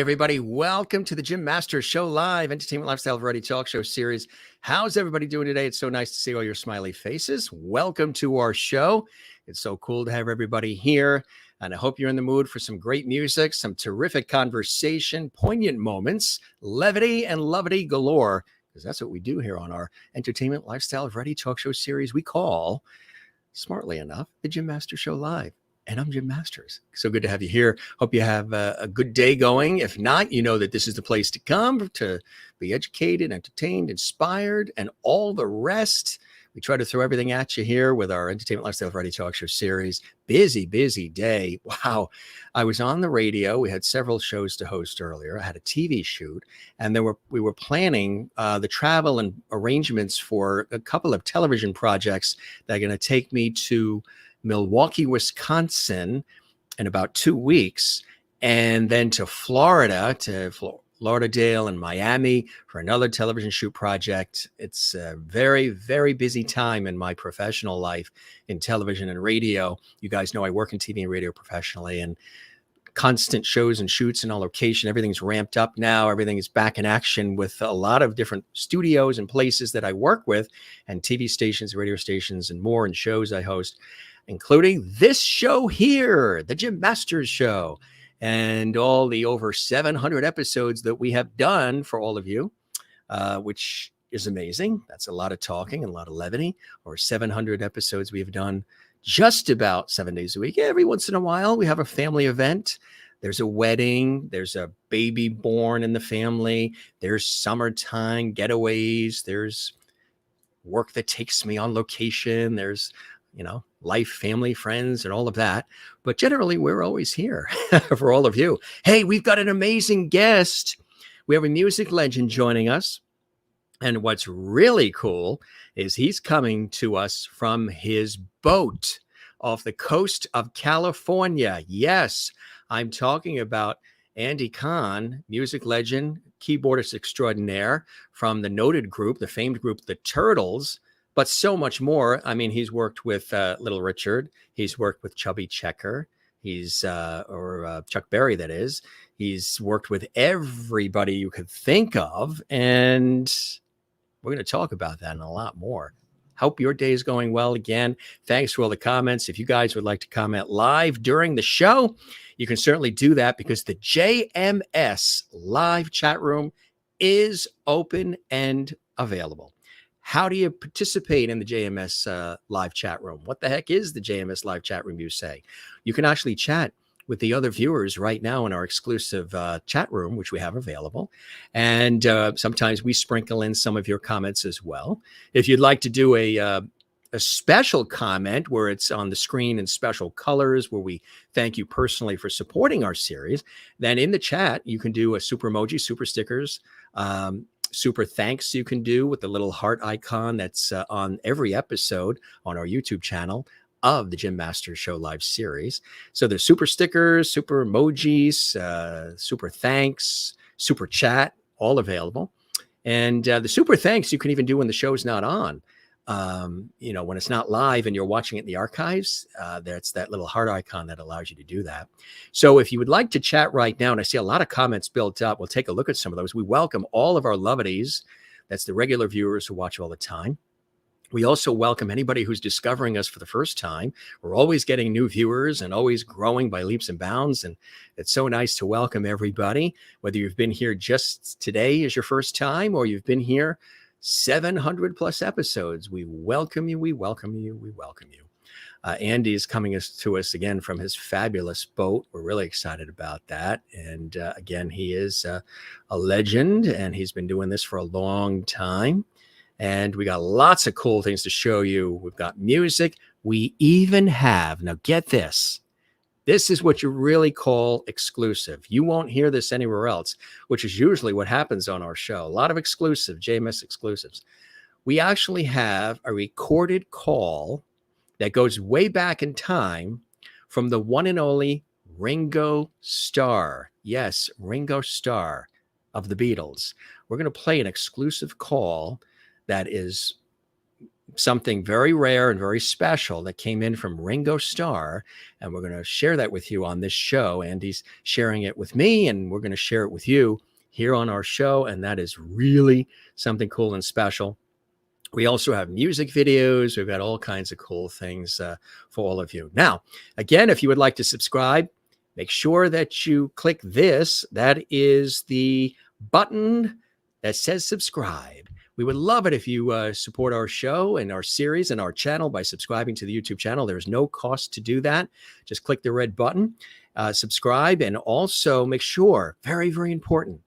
everybody. Welcome to the Jim Masters Show Live, entertainment, lifestyle, variety talk show series. How's everybody doing today? It's so nice to see all your smiley faces. Welcome to our show. It's so cool to have everybody here. And I hope you're in the mood for some great music, some terrific conversation, poignant moments, levity and lovity galore, because that's what we do here on our entertainment, lifestyle, variety talk show series we call, smartly enough, the Jim Masters Show Live. And I'm Jim Masters. So good to have you here. Hope you have a good day going. If not, you know that this is the place to come to be educated, entertained, inspired, and all the rest. We try to throw everything at you here with our entertainment, lifestyle, variety talk show series. Busy, busy day. Wow. I was on the radio. We had several shows to host earlier. I had a TV shoot, and we were planning the travel and arrangements for a couple of television projects that are going to take me to Milwaukee, Wisconsin in about 2 weeks, and then to Florida, to Lauderdale and Miami for another television shoot project. It's a very, very busy time in my professional life in television and radio. You guys know I work in TV and radio professionally, and constant shows and shoots and on location. Everything's ramped up now. Everything is back in action with a lot of different studios and places that I work with, and TV stations, radio stations, and more, and shows I host, including this show here, the Jim Masters Show, and all the over 700 episodes that we have done for all of you, which is amazing. That's a lot of talking and a lot of levity. Or 700 episodes we have done just about 7 days a week. Every once in a while, we have a family event. There's a wedding. There's a baby born in the family. There's summertime getaways. There's work that takes me on location. There's life, family, friends, and all of that. But generally, we're always here for all of you. Hey, we've got an amazing guest. We have a music legend joining us. And what's really cool is he's coming to us from his boat off the coast of California. Yes, I'm talking about Andy Cahan, music legend, keyboardist extraordinaire from the noted group, the famed group, the Turtles. But so much more. I mean, he's worked with Little Richard. He's worked with Chubby Checker. Chuck Berry, that is. He's worked with everybody you could think of. And we're going to talk about that and a lot more. Hope your day is going well again. Thanks for all the comments. If you guys would like to comment live during the show, you can certainly do that because the JMS live chat room is open and available. How do you participate in the JMS live chat room? What the heck is the JMS live chat room, you say? You can actually chat with the other viewers right now in our exclusive chat room, which we have available. And sometimes we sprinkle in some of your comments as well. If you'd like to do a special comment where it's on the screen in special colors, where we thank you personally for supporting our series, then in the chat, you can do a super emoji, super stickers, super thanks you can do with the little heart icon that's on every episode on our YouTube channel of the Jim Masters Show Live series. So there's super stickers, super emojis, super thanks, super chat, all available. And the super thanks you can even do when the show's not on. When it's not live and you're watching it in the archives, that's that little heart icon that allows you to do that. So if you would like to chat right now, and I see a lot of comments built up, we'll take a look at some of those. We welcome all of our lovities. That's the regular viewers who watch all the time. We also welcome anybody who's discovering us for the first time. We're always getting new viewers and always growing by leaps and bounds. And it's so nice to welcome everybody, whether you've been here just today is your first time or you've been here 700 plus episodes. We welcome you. We welcome you. We welcome you. Andy is coming to us again from his fabulous boat. We're really excited about that. And again, he is a legend and he's been doing this for a long time. And we got lots of cool things to show you. We've got music. We even have, now get this. This is what you really call exclusive. You won't hear this anywhere else, which is usually what happens on our show. A lot of exclusive, JMS exclusives. We actually have a recorded call that goes way back in time from the one and only Ringo Starr. Yes, Ringo Starr of the Beatles. We're going to play an exclusive call that is something very rare and very special that came in from Ringo Starr, and we're going to share that with you on this show. Andy's sharing it with me, and we're going to share it with you here on our show, and that is really something cool and special. We also have music videos. We've got all kinds of cool things for all of you. Now, again, if you would like to subscribe, make sure that you click this. That is the button that says subscribe. We would love it if you support our show and our series and our channel by subscribing to the YouTube channel. There's no cost to do that. Just click the red button, subscribe, and also make sure, very, very important,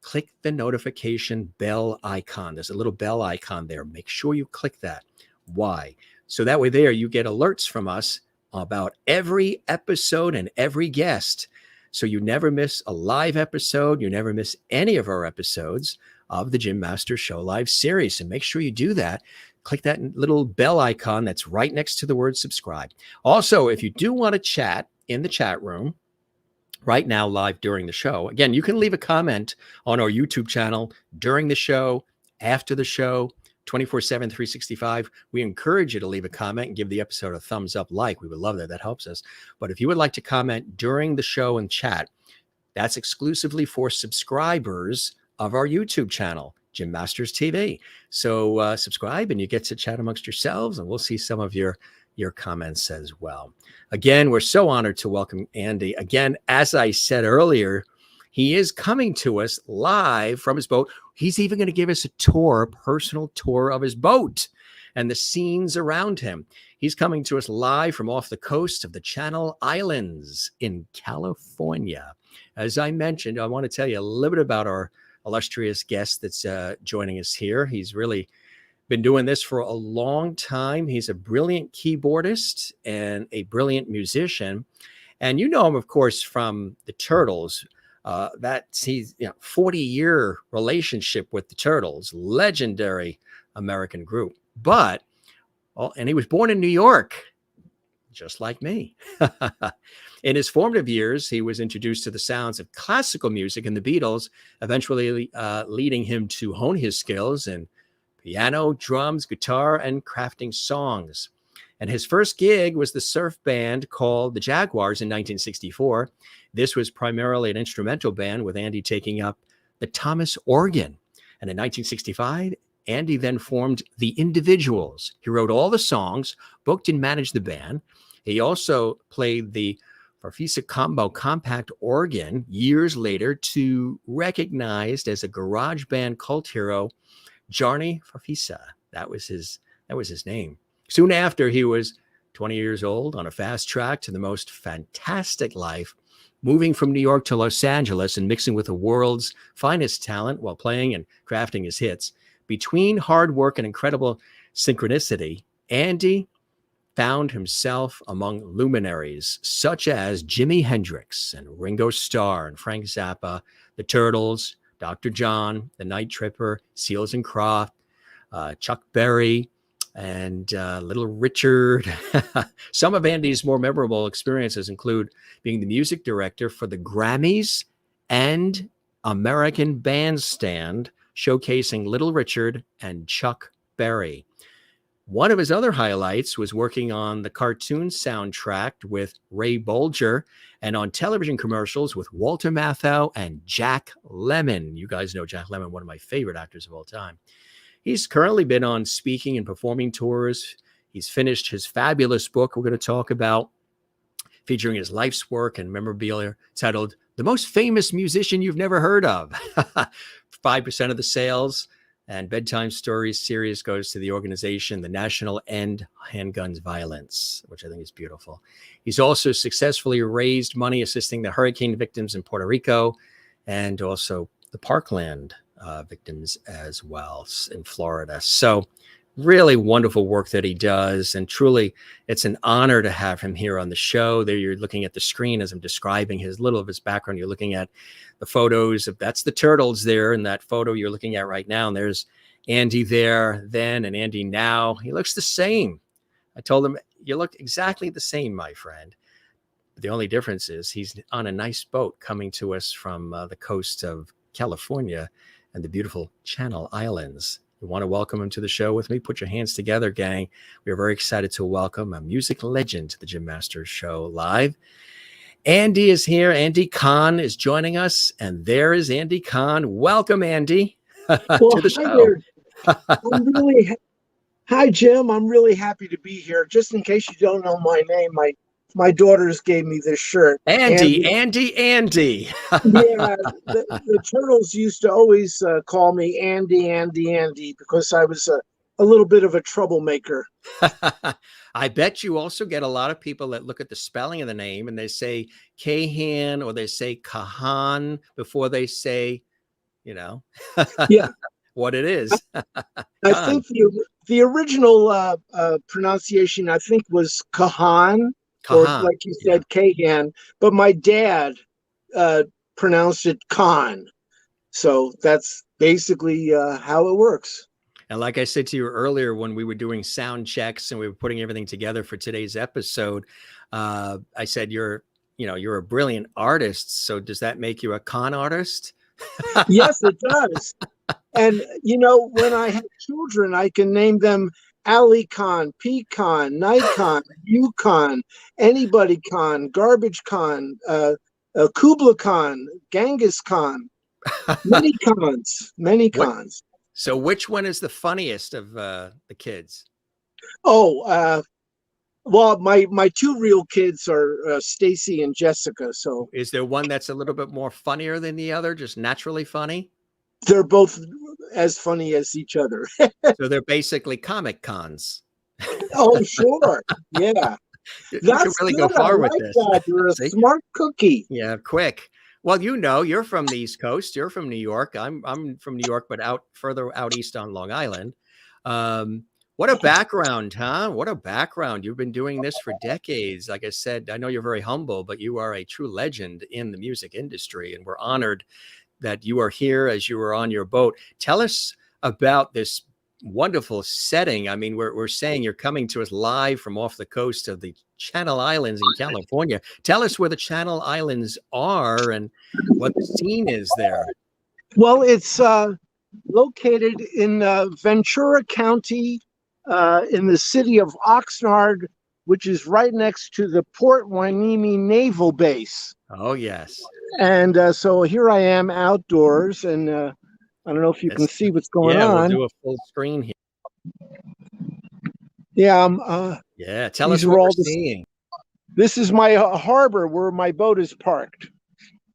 click the notification bell icon. There's a little bell icon there. Make sure you click that. Why? So that way there you get alerts from us about every episode and every guest. So you never miss a live episode. You never miss any of our episodes of the Jim Masters Show Live series. And make sure you do that. Click that little bell icon that's right next to the word subscribe. Also, if you do want to chat in the chat room right now, live during the show, again, you can leave a comment on our YouTube channel during the show, after the show, 24/7, 365. We encourage you to leave a comment and give the episode a thumbs up like. We would love that. That helps us. But if you would like to comment during the show and chat, that's exclusively for subscribers of our YouTube channel, Jim Masters TV. So subscribe and you get to chat amongst yourselves, and we'll see some of your comments as well. Again, we're so honored to welcome Andy. Again, as I said earlier, he is coming to us live from his boat. He's even going to give us a tour, personal tour of his boat and the scenes around him. He's coming to us live from off the coast of the Channel Islands in California. As I mentioned, I want to tell you a little bit about our illustrious guest that's joining us here. He's really been doing this for a long time. He's a brilliant keyboardist and a brilliant musician. And you know him, of course, from the Turtles. That's he's 40-year relationship with the Turtles, legendary American group. But and he was born in New York, just like me. In his formative years, he was introduced to the sounds of classical music and the Beatles, eventually leading him to hone his skills in piano, drums, guitar, and crafting songs. And his first gig was the surf band called the Jaguars in 1964. This was primarily an instrumental band, with Andy taking up the Thomas organ. And in 1965, Andy then formed the Individuals. He wrote all the songs, booked and managed the band. He also played the Farfisa combo compact organ years later to recognized as a garage band cult hero, Jarny Farfisa. That was his name. Soon after, he was 20 years old, on a fast track to the most fantastic life, moving from New York to Los Angeles and mixing with the world's finest talent while playing and crafting his hits. Between hard work and incredible synchronicity, Andy found himself among luminaries such as Jimi Hendrix and Ringo Starr and Frank Zappa, the Turtles, Dr. John, the Night Tripper, Seals and Croft, Chuck Berry, and Little Richard. Some of Andy's more memorable experiences include being the music director for the Grammys and American Bandstand, showcasing Little Richard and Chuck Berry. One of his other highlights was working on the cartoon soundtrack with Ray Bolger and on television commercials with Walter Matthau and Jack Lemmon. You guys know Jack Lemmon, one of my favorite actors of all time. He's currently been on speaking and performing tours. He's finished his fabulous book we're going to talk about, featuring his life's work and memorabilia, titled The Most Famous Musician You've Never Heard of. 5% of the sales and Bedtime Stories series goes to the organization, the National End Handguns Violence, which I think is beautiful. He's also successfully raised money assisting the hurricane victims in Puerto Rico and also the Parkland victims as well in Florida. So really wonderful work that he does. And truly, it's an honor to have him here on the show. There you're looking at the screen as I'm describing his background. You're looking at the photos that's the Turtles there in that photo you're looking at right now. And there's Andy there then and Andy now. He looks the same. I told him, you look exactly the same, my friend. But the only difference is he's on a nice boat coming to us from the coast of California and the beautiful Channel Islands. We want to welcome him to the show with me. Put your hands together, gang. We are very excited to welcome a music legend to the Jim Masters Show live. Andy is here. Andy Cahan is joining us, and there is Andy Cahan. Welcome, Andy, to the show. Hi, Jim. I'm really happy to be here. Just in case you don't know my name, my daughters gave me this shirt. Andy. Yeah, the Turtles used to always call me Andy, because I was a little bit of a troublemaker. I bet you also get a lot of people that look at the spelling of the name and they say Cahan or they say Cahan before they say, what it is. I think the original pronunciation, I think, was Cahan, or like you said, Cahan. But my dad pronounced it Khan. So that's basically how it works. And like I said to you earlier, when we were doing sound checks and we were putting everything together for today's episode, I said, you're a brilliant artist. So does that make you a con artist? Yes, it does. And, when I have children, I can name them Ali Khan, Pecan, Nikon, Yukon, Anybody Khan, Garbage Khan, Kubla Khan, Genghis Khan, many cons. So which one is the funniest of the kids? Well, my two real kids are Stacy and Jessica. So is there one that's a little bit more funnier than the other, just naturally funny? They're both as funny as each other. So they're basically comic cons. Oh, sure. Yeah. You can really go far with this. You're a smart cookie. Yeah, quick. Well, you're from the East Coast. You're from New York. I'm from New York, but further out east on Long Island. What a background, huh? What a background. You've been doing this for decades. Like I said, I know you're very humble, but you are a true legend in the music industry, and we're honored that you are here as you were on your boat. Tell us about this wonderful setting. I mean, we're saying you're coming to us live from off the coast of the Channel Islands in California. Tell us where the Channel Islands are and what the scene is there. Well, it's located in Ventura County, in the city of Oxnard, which is right next to the Port Hueneme Naval Base. Oh, yes. And so here I am outdoors, and I don't know if you can see what's going on. Yeah, we'll do a full screen here. Yeah, tell us what we're seeing. This is my harbor where my boat is parked.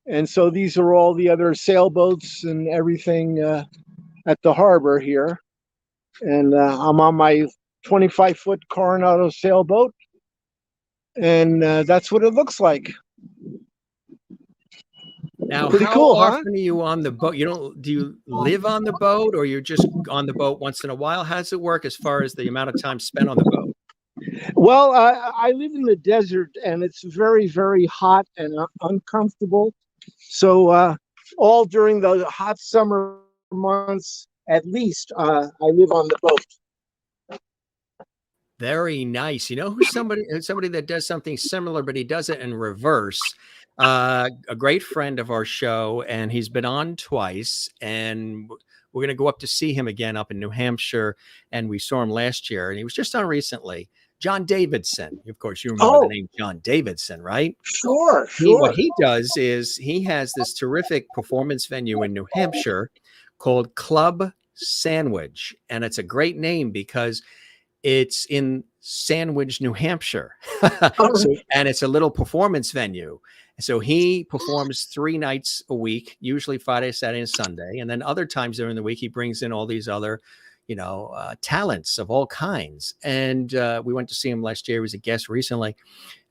And so these are all the other sailboats and everything at the harbor here. And I'm on my 25-foot Coronado sailboat. And that's what it looks like. Now, pretty how cool, often are you on the boat? Do you live on the boat, or you're just on the boat once in a while? How does it work as far as the amount of time spent on the boat? Well, I live in the desert, and it's very, very hot and uncomfortable. So all during the hot summer months, at least, I live on the boat. Very nice. Who's somebody that does something similar, but he does it in reverse? A great friend of our show, and he's been on twice, and we're going to go up to see him again up in New Hampshire, and we saw him last year, and he was just on recently. John Davidson. Of course, you remember the name John Davidson, right? Sure. What he does is he has this terrific performance venue in New Hampshire called Club Sandwich, and it's a great name because it's in Sandwich, New Hampshire. And it's a little performance venue. So he performs 3 nights a week, usually Friday, Saturday, and Sunday. And then other times during the week, he brings in all these other, talents of all kinds. And we went to see him last year. He was a guest recently.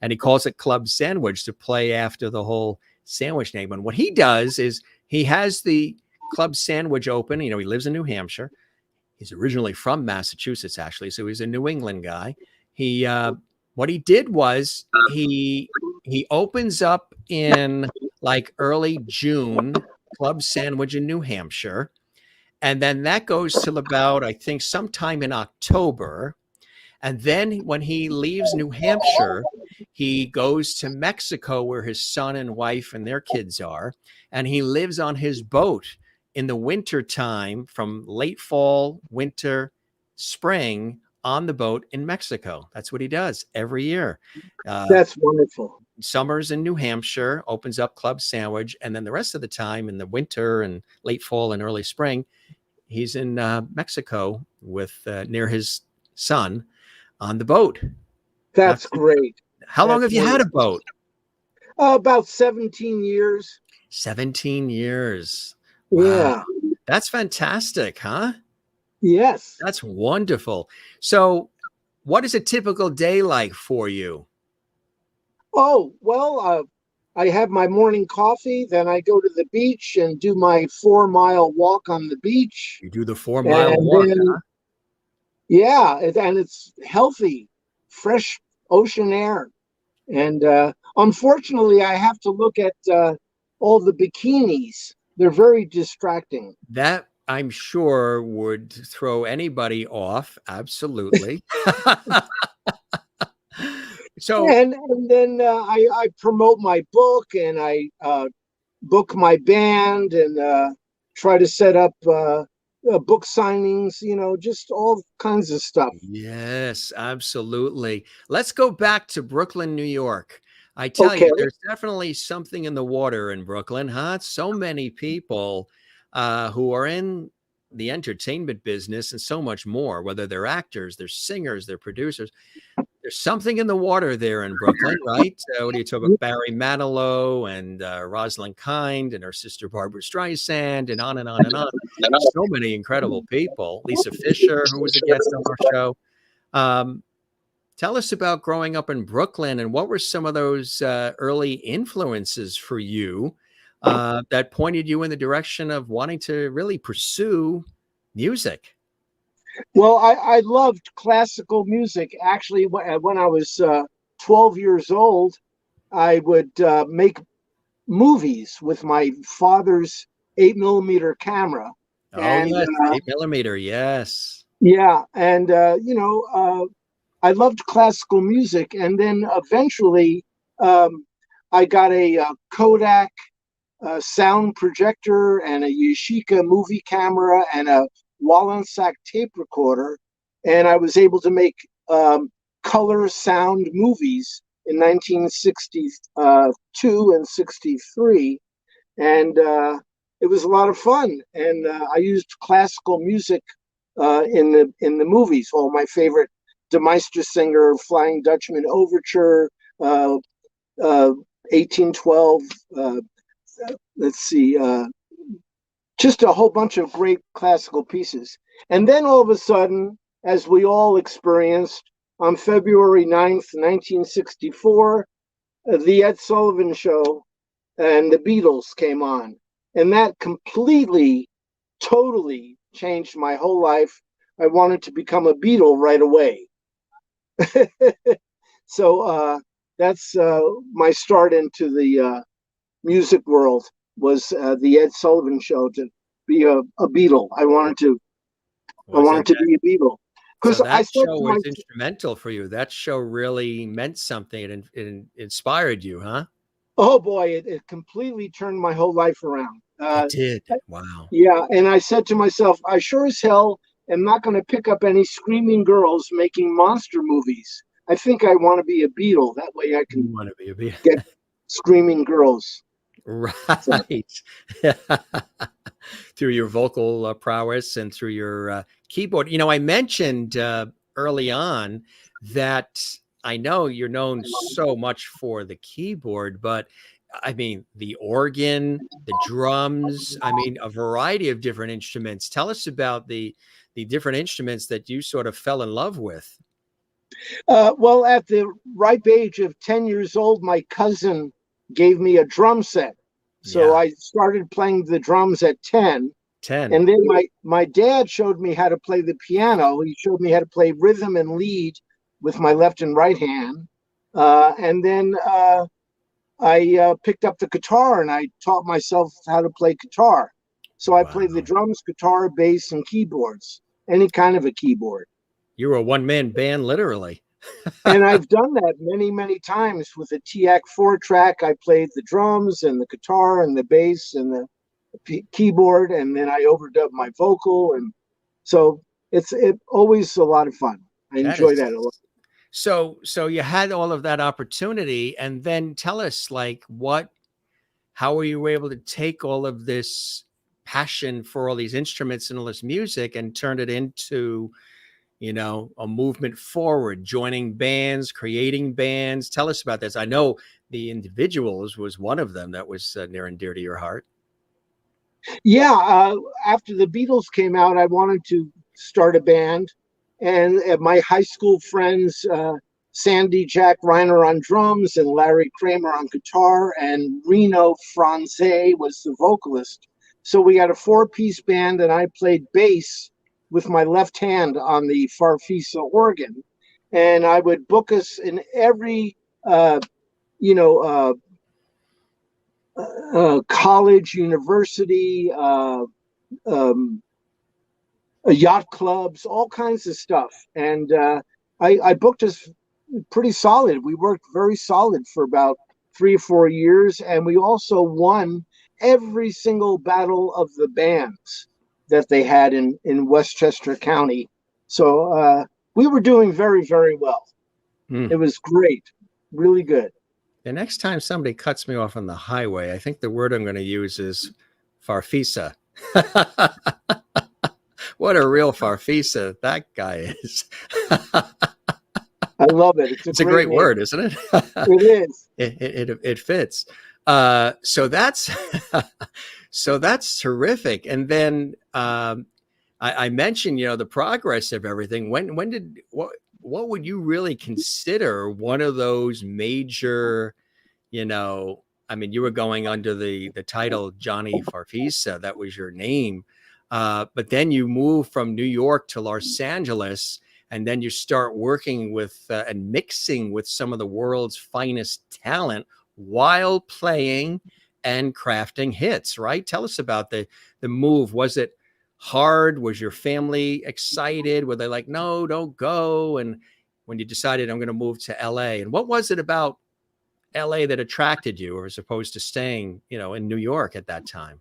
And he calls it Club Sandwich to play after the whole sandwich name. And what he does is he has the Club Sandwich open. He lives in New Hampshire. He's originally from Massachusetts, actually. So he's a New England guy. What he did was he opens up in like early June, Club Sandwich in New Hampshire. And then that goes till about, I think, sometime in October. And then when he leaves New Hampshire, he goes to Mexico where his son and wife and their kids are. And he lives on his boat in the winter time from late fall, winter, spring on the boat in Mexico. That's what he does every year. That's wonderful. Summers in New Hampshire, opens up Club Sandwich, and then the rest of the time in the winter and late fall and early spring, he's in Mexico with near his son on the boat. That's great. How long have you had a boat? About 17 years. 17 years. Wow. Yeah. That's fantastic, huh? Yes. That's wonderful. So what is a typical day like for you? Oh, well, I have my morning coffee, then I go to the beach and do my 4-mile walk on the beach. You do the 4-mile walk, then, huh? Yeah, and it's healthy, fresh ocean air. And unfortunately, I have to look at all the bikinis. They're very distracting. That I'm sure would throw anybody off. Absolutely. So, and then I promote my book, and I book my band, and try to set up book signings, just all kinds of stuff. yes, absolutely. Let's go back to Brooklyn, New York. I tell Okay. you, there's definitely something in the water in Brooklyn, huh? So many people who are in the entertainment business and so much more, whether they're actors, they're singers, they're producers. There's something in the water there in Brooklyn, right? What do you talk about? Barry Manilow and Rosalind Kind and her sister Barbara Streisand and on and on and on. So many incredible people. Lisa Fisher, who was a guest on our show. Tell us about growing up in Brooklyn and what were some of those early influences for you that pointed you in the direction of wanting to really pursue music? Well, I loved classical music. Actually, when I was 12 years old, I would make movies with my father's 8mm camera. Oh, and yes, 8mm, yes. yeah, and I loved classical music. And then eventually, I got a Kodak sound projector and a Yashica movie camera and a Wollensak tape recorder, and I was able to make color sound movies in 1962 and 63, and it was a lot of fun. And I used classical music in the movies. All my favorite: De Meistersinger, Flying Dutchman Overture, 1812. Let's see. Just a whole bunch of great classical pieces. And then all of a sudden, as we all experienced, on February 9th, 1964, the Ed Sullivan Show and the Beatles came on. And that completely, totally changed my whole life. I wanted to become a Beatle right away. So that's my start into the music world. Was the Ed Sullivan Show, to be a Beatle. I wanted to be a Beatle. So that show was instrumental for you. That show really meant something. It inspired you, huh? Oh boy, it completely turned my whole life around. It did. Wow. Yeah, and I said to myself, I sure as hell am not going to pick up any screaming girls making monster movies. I think I want to be a Beatle. That way I can get screaming girls. Right. Through your vocal prowess and through your keyboard. I mentioned early on that I know you're known so much for the keyboard, but I mean, the organ, the drums, I mean, a variety of different instruments. Tell us about the different instruments that you sort of fell in love with. Well, at the ripe age of 10 years old, my cousin gave me a drum set. So I started playing the drums at 10. And then my dad showed me how to play the piano. He showed me how to play rhythm and lead with my left and right hand. And then I picked up the guitar and I taught myself how to play guitar. So I played the drums, guitar, bass, and keyboards, any kind of a keyboard. You were a one-man band, literally. And I've done that many, many times with a TAC 4-track. I played the drums and the guitar and the bass and keyboard, and then I overdub my vocal, and so it's always a lot of fun. I That enjoy is that a lot. so you had all of that opportunity, and then tell us like how were you able to take all of this passion for all these instruments and all this music and turn it into, a movement forward, joining bands, creating bands? Tell us about this. I know the Individuals was one of them that was near and dear to your heart. Yeah, after the Beatles came out, I wanted to start a band, and my high school friends, Sandy Jack Reiner on drums and Larry Kramer on guitar, and Reno Franze was the vocalist. So we had a four-piece band, and I played bass with my left hand on the Farfisa organ, and I would book us in every, you know, college, university, um, yacht clubs, all kinds of stuff. And I booked us pretty solid. We worked very solid for about 3 or 4 years. And we also won every single battle of the bands that they had in Westchester County. So we were doing very, very well. It was great. Really good. The next time somebody cuts me off on the highway, I think the word I'm going to use is Farfisa. What a real Farfisa that guy is. I love it. It's a great word, isn't it? It is. It fits. So that's so that's terrific. And then I mentioned, the progress of everything. What would you really consider one of those major, you were going under the title Johnny Farfisa, that was your name. But then you move from New York to Los Angeles, and then you start working with and mixing with some of the world's finest talent while playing and crafting hits, right? Tell us about the move. Was it hard? Was your family excited? Were they like, no, don't go? And when you decided I'm going to move to LA, and what was it about LA that attracted you, or as opposed to staying, in New York at that time?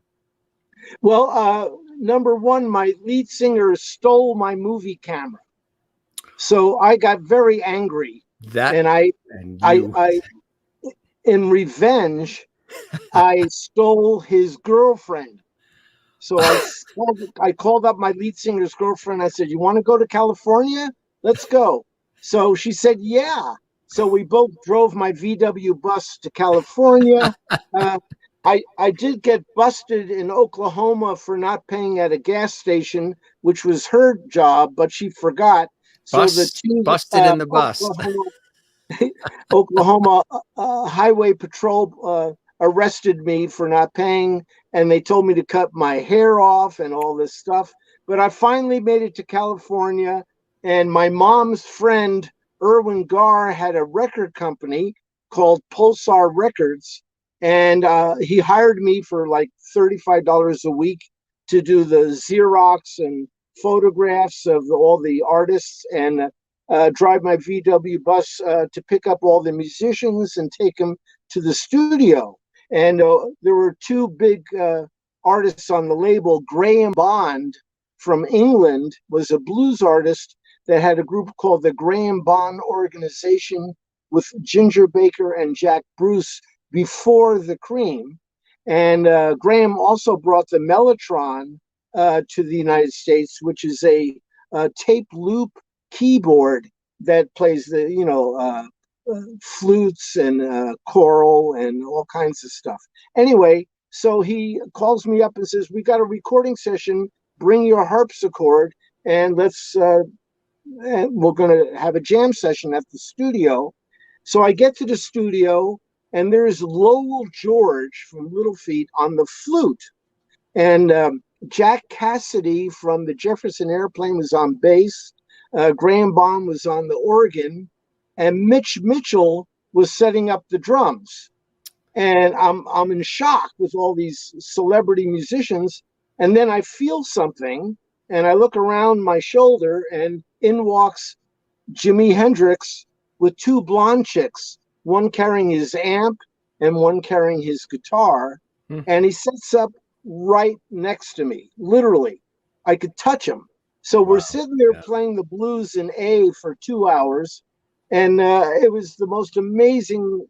Well, number one, my lead singer stole my movie camera. So I got very angry. I in revenge, I stole his girlfriend. So I called up my lead singer's girlfriend. I said, "You want to go to California? Let's go." So she said, "Yeah." So we both drove my VW bus to California. I did get busted in Oklahoma for not paying at a gas station, which was her job, but she forgot. So the team busted in the bus. Oklahoma Highway Patrol arrested me for not paying, and they told me to cut my hair off and all this stuff. But I finally made it to California, and my mom's friend, Erwin Garr, had a record company called Pulsar Records, and he hired me for like $35 a week to do the Xerox and photographs of all the artists, and drive my VW bus to pick up all the musicians and take them to the studio. And there were two big artists on the label. Graham Bond from England was a blues artist that had a group called the Graham Bond Organization with Ginger Baker and Jack Bruce before the Cream. And Graham also brought the Mellotron to the United States, which is a tape loop keyboard that plays the flutes and choral and all kinds of stuff. Anyway, so he calls me up and says, "We got a recording session. Bring your harpsichord, and we're going to have a jam session at the studio." So I get to the studio, and there's Lowell George from Little Feat on the flute, and Jack Cassidy from the Jefferson Airplane was on bass. Graham Bond was on the organ, and Mitch Mitchell was setting up the drums. And I'm in shock with all these celebrity musicians. And then I feel something, and I look around my shoulder, and in walks Jimi Hendrix with two blonde chicks, one carrying his amp and one carrying his guitar. And he sets up right next to me, literally. I could touch him. So we're Wow. sitting there Yeah. playing the blues in A for 2 hours. And it was the most amazing.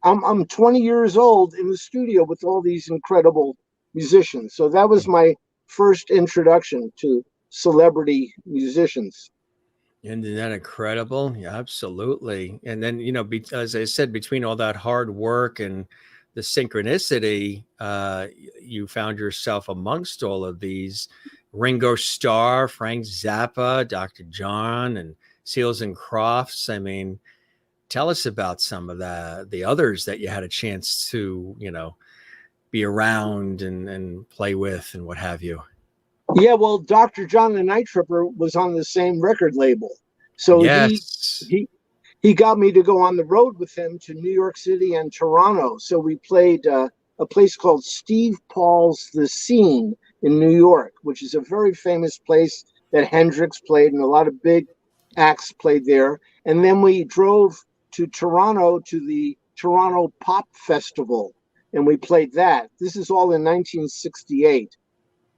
I'm 20 years old in the studio with all these incredible musicians. So that was my first introduction to celebrity musicians. Isn't that incredible? Yeah, absolutely. And then, as I said, between all that hard work and the synchronicity, you found yourself amongst all of these Ringo Starr, Frank Zappa, Dr. John, and Seals and Crofts. I mean, tell us about some of the others that you had a chance to, be around and play with and what have you. Yeah, well, Dr. John the Night Tripper was on the same record label. So Yes. he got me to go on the road with him to New York City and Toronto. So we played a place called Steve Paul's The Scene in New York, which is a very famous place that Hendrix played and a lot of big acts played there. And then we drove to Toronto to the Toronto Pop Festival and we played that. This is all in 1968.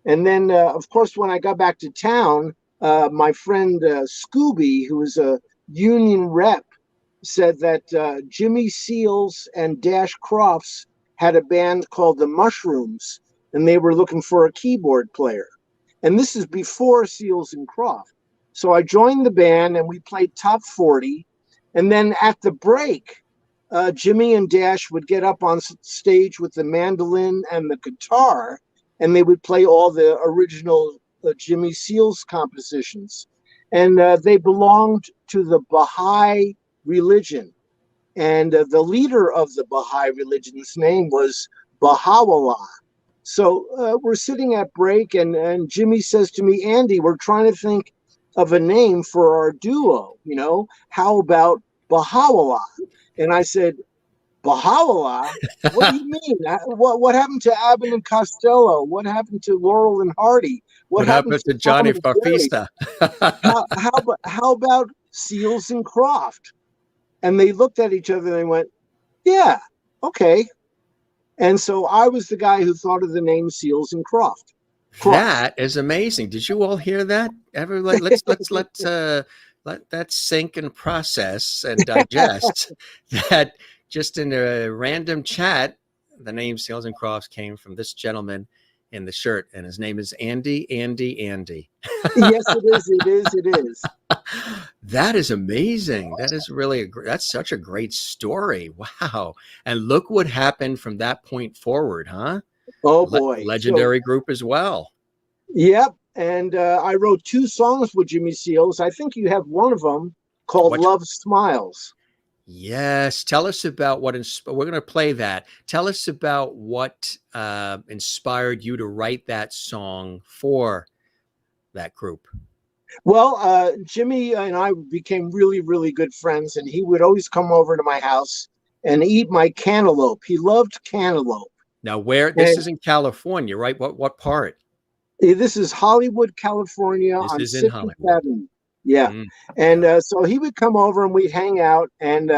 And then, of course, when I got back to town, my friend Scooby, who was a union rep, said that Jimmy Seals and Dash Crofts had a band called the Mushrooms, and they were looking for a keyboard player. And this is before Seals and Croft. So I joined the band, and we played top 40. And then at the break, Jimmy and Dash would get up on stage with the mandolin and the guitar, and they would play all the original Jimmy Seals compositions. And they belonged to the Baha'i religion. And the leader of the Baha'i religion's name was Baha'u'llah. So we're sitting at break, and Jimmy says to me, Andy, we're trying to think of a name for our duo. How about Baha'u'llah? And I said, Baha'u'llah? What do you mean? What happened to Abbott and Costello? What happened to Laurel and Hardy? What happened happened to Tom Johnny and Jerry? Farfisa? How about Seals and Croft? And they looked at each other and they went, yeah, okay. And so I was the guy who thought of the name Seals and Croft. That is amazing. Did you all hear that? Let's let that sink and process and digest that just in a random chat, the name Seals and Crofts came from this gentleman in the shirt, and his name is Andy. Yes, it is. It is. It is. That is amazing. That is really that's such a great story. Wow. And look what happened from that point forward, huh? Oh boy. Legendary group as well. Yep. And I wrote 2 songs with Jimmy Seals. I think you have one of them called Love Smiles. Yes. Tell us about what we're going to play that. Tell us about what inspired you to write that song for that group. Well, Jimmy and I became really, really good friends, and he would always come over to my house and eat my cantaloupe. He loved cantaloupe. Now, this is in California, right? What part? This is Hollywood, California, This on is in 6th Hollywood. Avenue. Yeah. And so he would come over and we'd hang out. And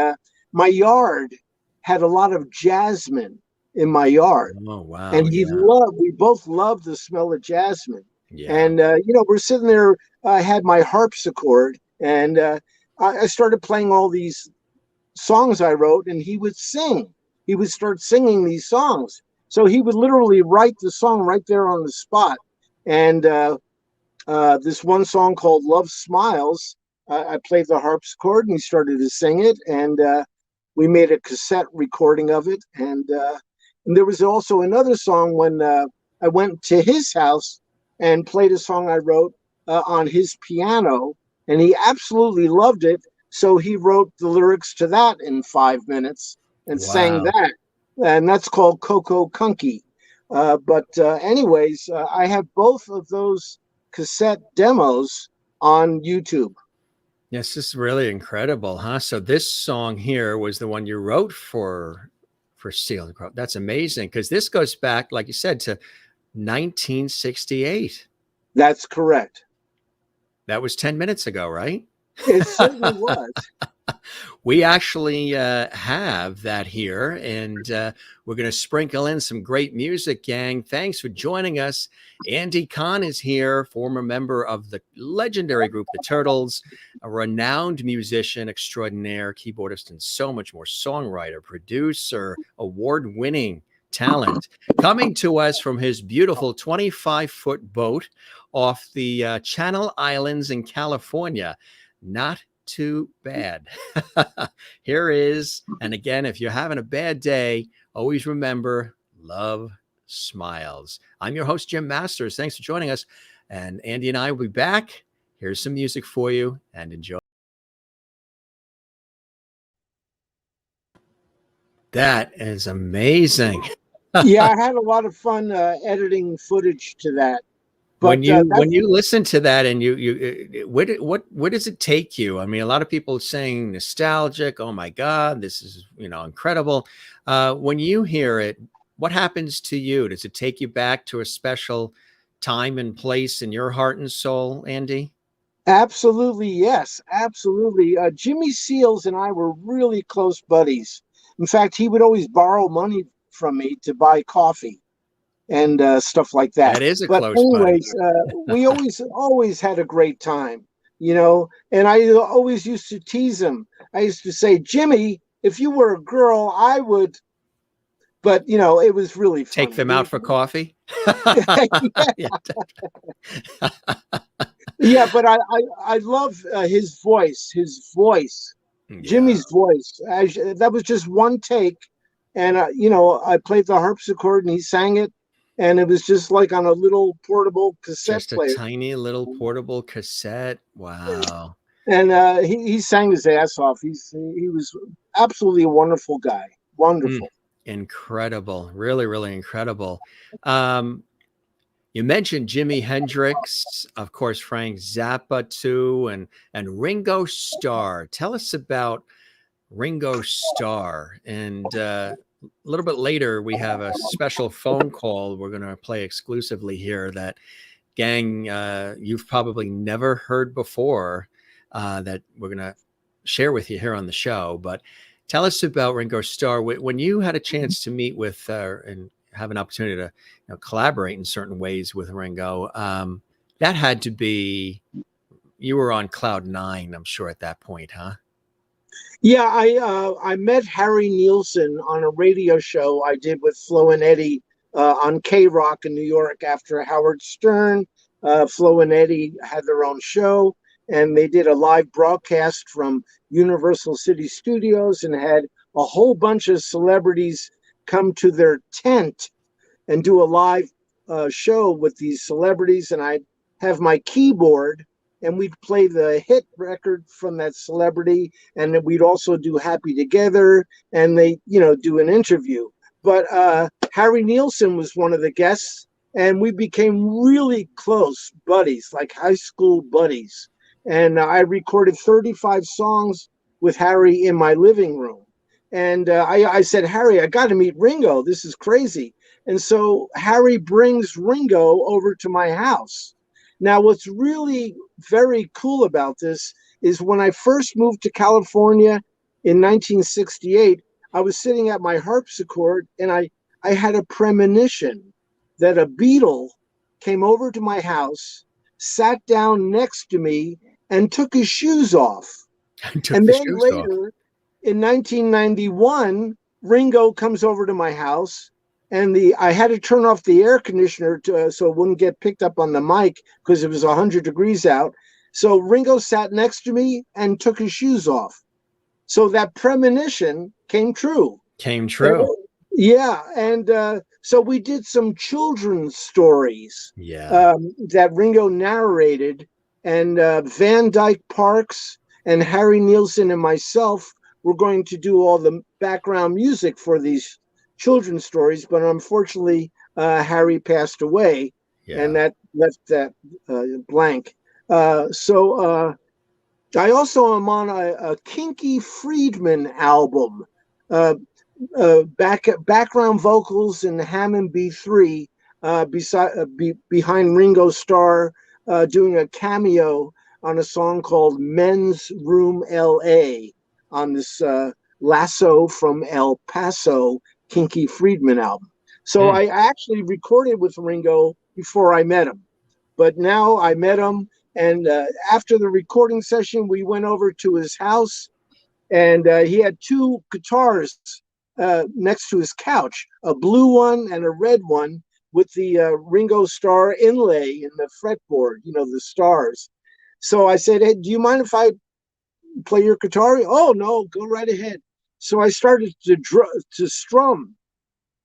my yard had a lot of jasmine in my yard. Oh, wow. And we both loved the smell of jasmine. Yeah. And, we're sitting there. I had my harpsichord and I started playing all these songs I wrote, and he would sing. He would start singing these songs. So he would literally write the song right there on the spot. And this one song called Love Smiles, I played the harpsichord and he started to sing it. And we made a cassette recording of it. And there was also another song when I went to his house and played a song I wrote on his piano. And he absolutely loved it. So he wrote the lyrics to that in 5 minutes and sang that. And that's called Coco Kunky. Anyways, I have both of those cassette demos on YouTube. Yes, this is really incredible, huh? So this song here was the one you wrote for Seal and Croft. That's amazing, because this goes back, like you said, to 1968. That's correct. That was 10 minutes ago, right? It certainly was. We actually have that here, and we're going to sprinkle in some great music, gang. Thanks for joining us. Andy Cahan is here, former member of the legendary group The Turtles, a renowned musician extraordinaire, keyboardist, and so much more, songwriter, producer, award-winning talent, coming to us from his beautiful 25-foot boat off the Channel Islands in California. Not too bad. Here is, and again, if you're having a bad day, always remember, love smiles. I'm your host, Jim Masters. Thanks for joining us. And Andy and I will be back. Here's some music for you, and enjoy. That is amazing. Yeah, I had a lot of fun editing footage to that. But when you listen to that, and where does it take you? I mean, a lot of people are saying nostalgic. Oh my God, this is incredible. When you hear it, what happens to you? Does it take you back to a special time and place in your heart and soul, Andy? Absolutely, yes, absolutely. Jimmy Seals and I were really close buddies. In fact, he would always borrow money from me to buy coffee and stuff like that. That is a but close anyways, we always had a great time, and I always used to tease him. I used to say, Jimmy, if you were a girl, I would, but it was really funny. Take them out for coffee. Yeah, but I love his voice, Jimmy's voice. That was just one take, and I played the harpsichord and he sang it. And it was just like on a little portable cassette player. Just a tiny little portable cassette. Wow. And he sang his ass off. He was absolutely a wonderful guy. Wonderful. Incredible. Really, really incredible. You mentioned Jimi Hendrix, of course, Frank Zappa too, and Ringo Starr. Tell us about Ringo Starr. And a little bit later, we have a special phone call we're going to play exclusively here that, gang, you've probably never heard before, that we're going to share with you here on the show. But tell us about Ringo Starr. When you had a chance to meet with and have an opportunity to collaborate in certain ways with Ringo, that had to be, you were on cloud nine, I'm sure, at that point, huh? Yeah, I met Harry Nilsson on a radio show I did with Flo and Eddie on K-Rock in New York after Howard Stern. Flo and Eddie had their own show, and they did a live broadcast from Universal City Studios and had a whole bunch of celebrities come to their tent and do a live show with these celebrities. And I'd have my keyboard, and we'd play the hit record from that celebrity, and then we'd also do Happy Together, and they, do an interview. But Harry Nilsson was one of the guests, and we became really close buddies, like high school buddies. And I recorded 35 songs with Harry in my living room. And I said, Harry, I got to meet Ringo. This is crazy. And so Harry brings Ringo over to my house. Now, what's really very cool about this is when I first moved to California in 1968, I was sitting at my harpsichord, and I had a premonition that a Beatle came over to my house, sat down next to me, and took his shoes off. And then later, in 1991, Ringo comes over to my house, and I had to turn off the air conditioner so it wouldn't get picked up on the mic because it was 100 degrees out. So Ringo sat next to me and took his shoes off. So that premonition came true. Yeah. And so we did some children's stories that Ringo narrated. And Van Dyke Parks and Harry Nilsson and myself were going to do all the background music for these children's stories, but unfortunately Harry passed away, and that left that blank. So I also am on a Kinky Friedman album, background vocals in Hammond B3, behind Ringo Starr, doing a cameo on a song called Men's Room LA. on this Lasso from El Paso Kinky Friedman album. So I actually recorded with Ringo before I met him. But now I met him, and after the recording session, we went over to his house, and he had two guitars next to his couch, a blue one and a red one with the Ringo Starr inlay in the fretboard, the stars. So I said, hey, do you mind if I play your guitar? Oh, no, go right ahead. So I started to strum.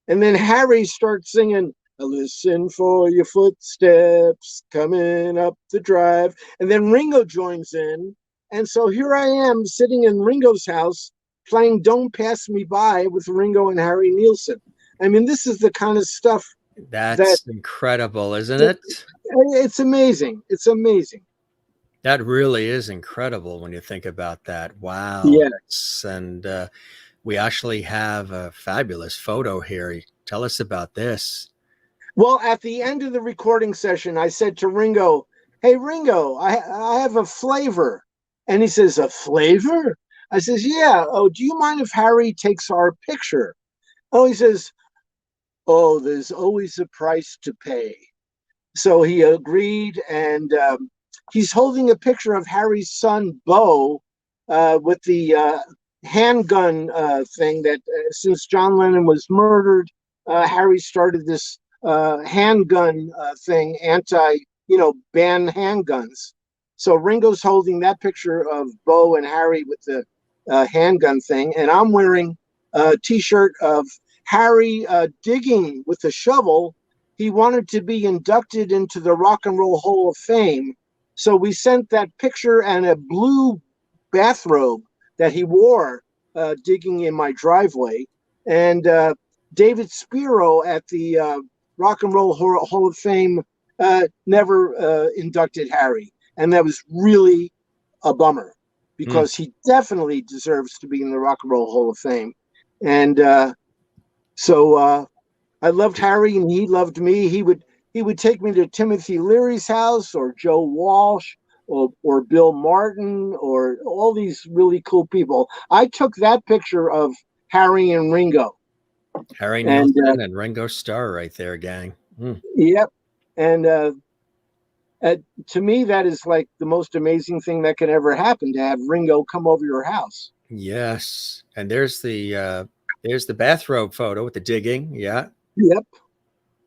And then Harry starts singing, listen for your footsteps coming up the drive. And then Ringo joins in. And so here I am sitting in Ringo's house playing Don't Pass Me By with Ringo and Harry Nilsson. I mean, this is the kind of stuff that's incredible, isn't it? It's amazing. It's amazing. That really is incredible when you think about that. Wow. Yes. And we actually have a fabulous photo here. Tell us about this. Well, at the end of the recording session, I said to Ringo, hey, Ringo, I have a flavor. And he says, a flavor? I says, yeah. Oh, do you mind if Harry takes our picture? Oh, he says, oh, there's always a price to pay. So he agreed, and he's holding a picture of Harry's son, Bo, with the handgun thing that since John Lennon was murdered, Harry started this handgun thing, ban handguns. So Ringo's holding that picture of Bo and Harry with the handgun thing, and I'm wearing a T-shirt of Harry digging with a shovel. He wanted to be inducted into the Rock and Roll Hall of Fame. So we sent that picture and a blue bathrobe that he wore digging in my driveway. And David Spiro at the Rock and Roll Hall of Fame never inducted Harry. And that was really a bummer because he definitely deserves to be in the Rock and Roll Hall of Fame. And so I loved Harry and he loved me. He would take me to Timothy Leary's house or Joe Walsh or Bill Martin or all these really cool people. I took that picture of Harry and Ringo. Harry Nilsson and Ringo Starr right there, gang. Yep. And to me, that is like the most amazing thing that could ever happen, to have Ringo come over your house. Yes. And there's the bathrobe photo with the digging. Yeah. Yep.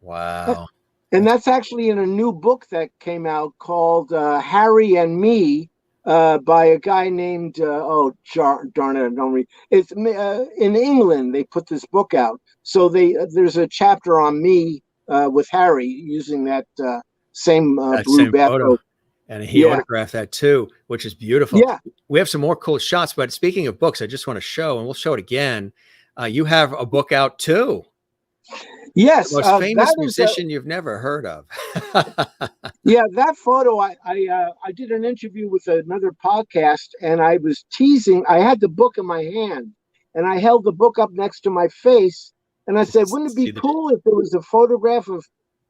Wow. And that's actually in a new book that came out called Harry and Me by a guy named, darn it, I don't read. It's in England, they put this book out. So there's a chapter on me with Harry using that same blue bathrobe. And he autographed that too, which is beautiful. Yeah. We have some more cool shots, but speaking of books, I just want to show, and we'll show it again. You have a book out too. Yes. The most famous musician you've never heard of. Yeah, that photo, I did an interview with another podcast and I was teasing. I had the book in my hand and I held the book up next to my face. And I said, wouldn't it be cool if there was a photograph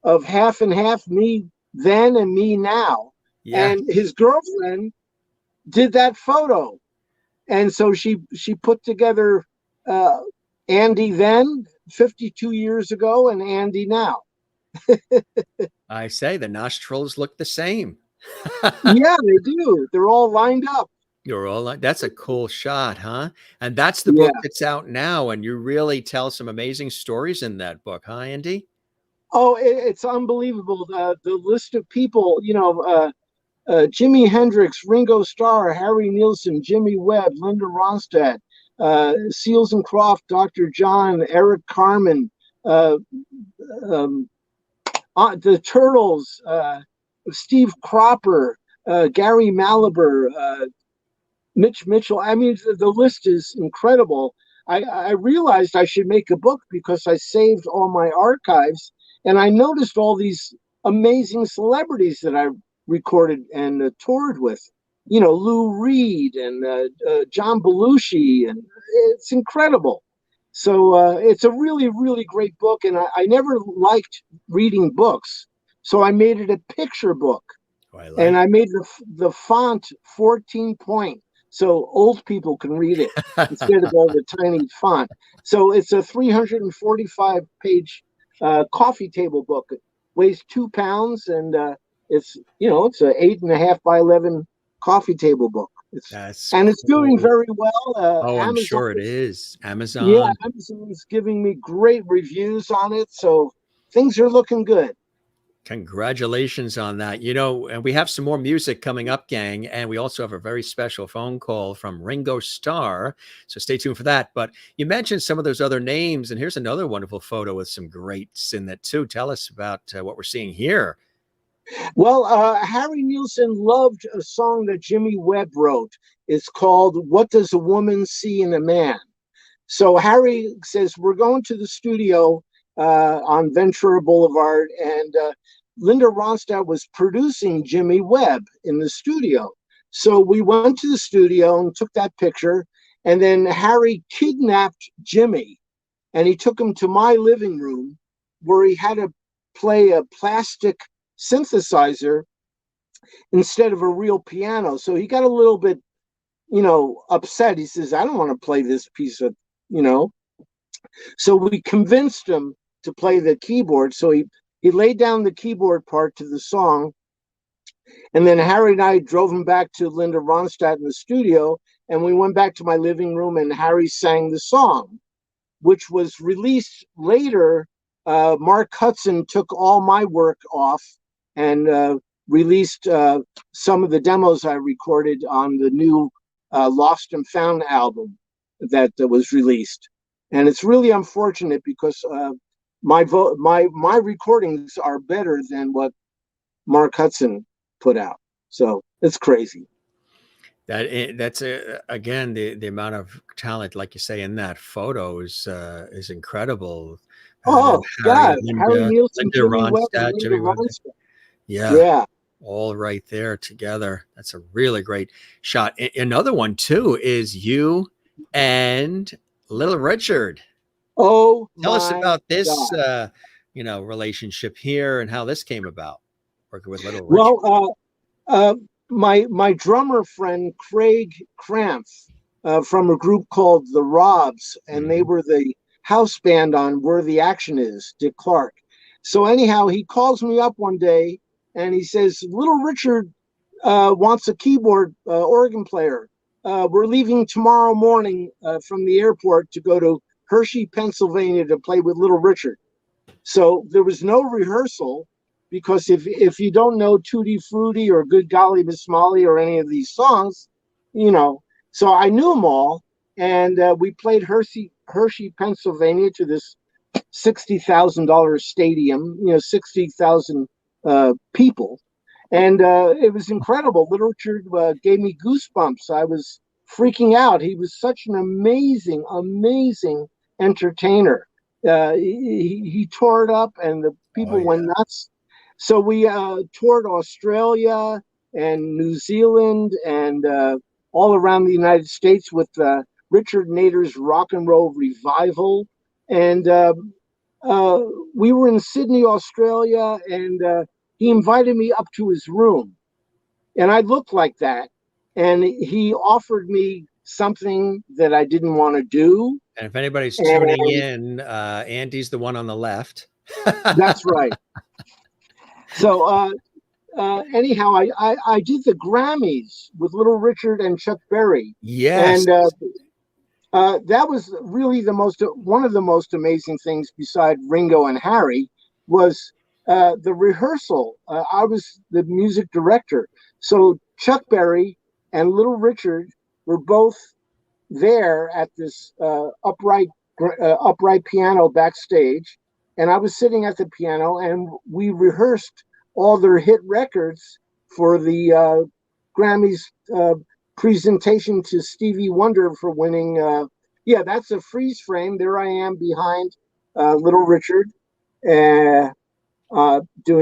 of half and half, me then and me now? Yeah. And his girlfriend did that photo. And so she put together Andy then, 52 years ago, and Andy now. I say the nostrils look the same. Yeah, they do. They're all lined up. You're all like, that's a cool shot, huh? And that's the book that's out now. And you really tell some amazing stories in that book, huh, Andy? Oh, it's unbelievable. The list of people, Jimi Hendrix, Ringo Starr, Harry Nilsson, Jimmy Webb, Linda Ronstadt, Seals and Croft, Dr. John, Eric Carmen, the Turtles, Steve Cropper, Gary Malaber, Mitch Mitchell. I mean, the list is incredible. I realized I should make a book because I saved all my archives, and I noticed all these amazing celebrities that I recorded and toured with. Lou Reed and John Belushi, and it's incredible. So it's a really, really great book, and I never liked reading books, so I made it a picture book. I made the font 14 point, so old people can read it instead of all the tiny font. So it's a 345-page coffee table book. It weighs 2 pounds, and it's it's a 8.5 by 11 coffee table book. That's It's doing cool. very well. Oh, I'm Amazon, sure it is. yeah, Amazon. Amazon is giving me great reviews on it, so things are looking good. Congratulations on that. You know, and we have some more music coming up, gang. And we also have a very special phone call from Ringo Starr. So stay tuned for that. But you mentioned some of those other names. And here's another wonderful photo with some greats in that, too. Tell us about what we're seeing here. Well, Harry Nilsson loved a song that Jimmy Webb wrote. It's called "What Does a Woman See in a Man?" So Harry says, we're going to the studio on Ventura Boulevard, and Linda Ronstadt was producing Jimmy Webb in the studio. So we went to the studio and took that picture, and then Harry kidnapped Jimmy, and he took him to my living room where he had to play a plastic synthesizer instead of a real piano. So he got a little bit, upset. He says, I don't want to play this piece of, So we convinced him to play the keyboard. So he laid down the keyboard part to the song. And then Harry and I drove him back to Linda Ronstadt in the studio. And we went back to my living room, and Harry sang the song, which was released later. Mark Hudson took all my work off and released some of the demos I recorded on the new Lost and Found album that was released. And it's really unfortunate because my recordings are better than what Mark Hudson put out. So it's crazy. That's again the amount of talent, like you say, in that photo is incredible. Oh God, Harry Nilsson, Linda Jimmy Webb, and Ronstadt, Linda Jimmy Webb. Ronstadt. Yeah, Yeah. all right there together. That's a really great shot. Another one too is you and Little Richard. Oh Tell us my about this, God. relationship here and how this came about, working with Little Richard. Well, my drummer friend Craig Cramph from a group called the Robs, and they were the house band on Where the Action Is, Dick Clark. So anyhow, he calls me up one day and he says, Little Richard wants a keyboard organ player. We're leaving tomorrow morning from the airport to go to Hershey, Pennsylvania to play with Little Richard. So there was no rehearsal, because if you don't know Tutti Frutti or Good Golly Miss Molly or any of these songs, so I knew them all, and we played Hershey, Pennsylvania, to this $60,000 stadium, 60,000 people, and it was incredible. Little Richard gave me goosebumps. I was freaking out. He was such an amazing, amazing entertainer. He tore it up, and the people went nuts. So we toured Australia and New Zealand and all around the United States with Richard Nader's Rock and Roll Revival. And we were in Sydney, Australia, and he invited me up to his room. And I looked like that. And he offered me something that I didn't want to do. And if anybody's tuning in, Andy's the one on the left. That's right. So anyhow, I did the Grammys with Little Richard and Chuck Berry. Yes. And that was really one of the most amazing things, beside Ringo and Harry, was the rehearsal. I was the music director. So Chuck Berry and Little Richard were both there at this upright piano backstage. And I was sitting at the piano, and we rehearsed all their hit records for the Grammys presentation to Stevie Wonder for winning. That's a freeze frame. There I am behind Little Richard doing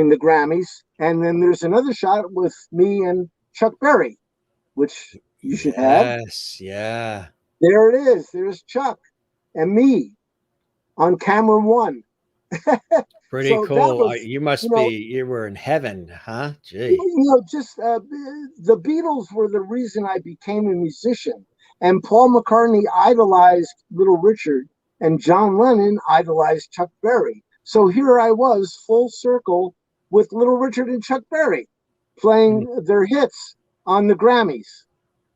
the Grammys. And then there's another shot with me and Chuck Berry, which you should have. Yes, yeah. There it is. There's Chuck and me on camera one. Pretty So that cool. was, You you must be, know, you were in heaven, huh? Gee. just the Beatles were the reason I became a musician. And Paul McCartney idolized Little Richard, and John Lennon idolized Chuck Berry. So here I was, full circle with Little Richard and Chuck Berry, playing their hits on the Grammys.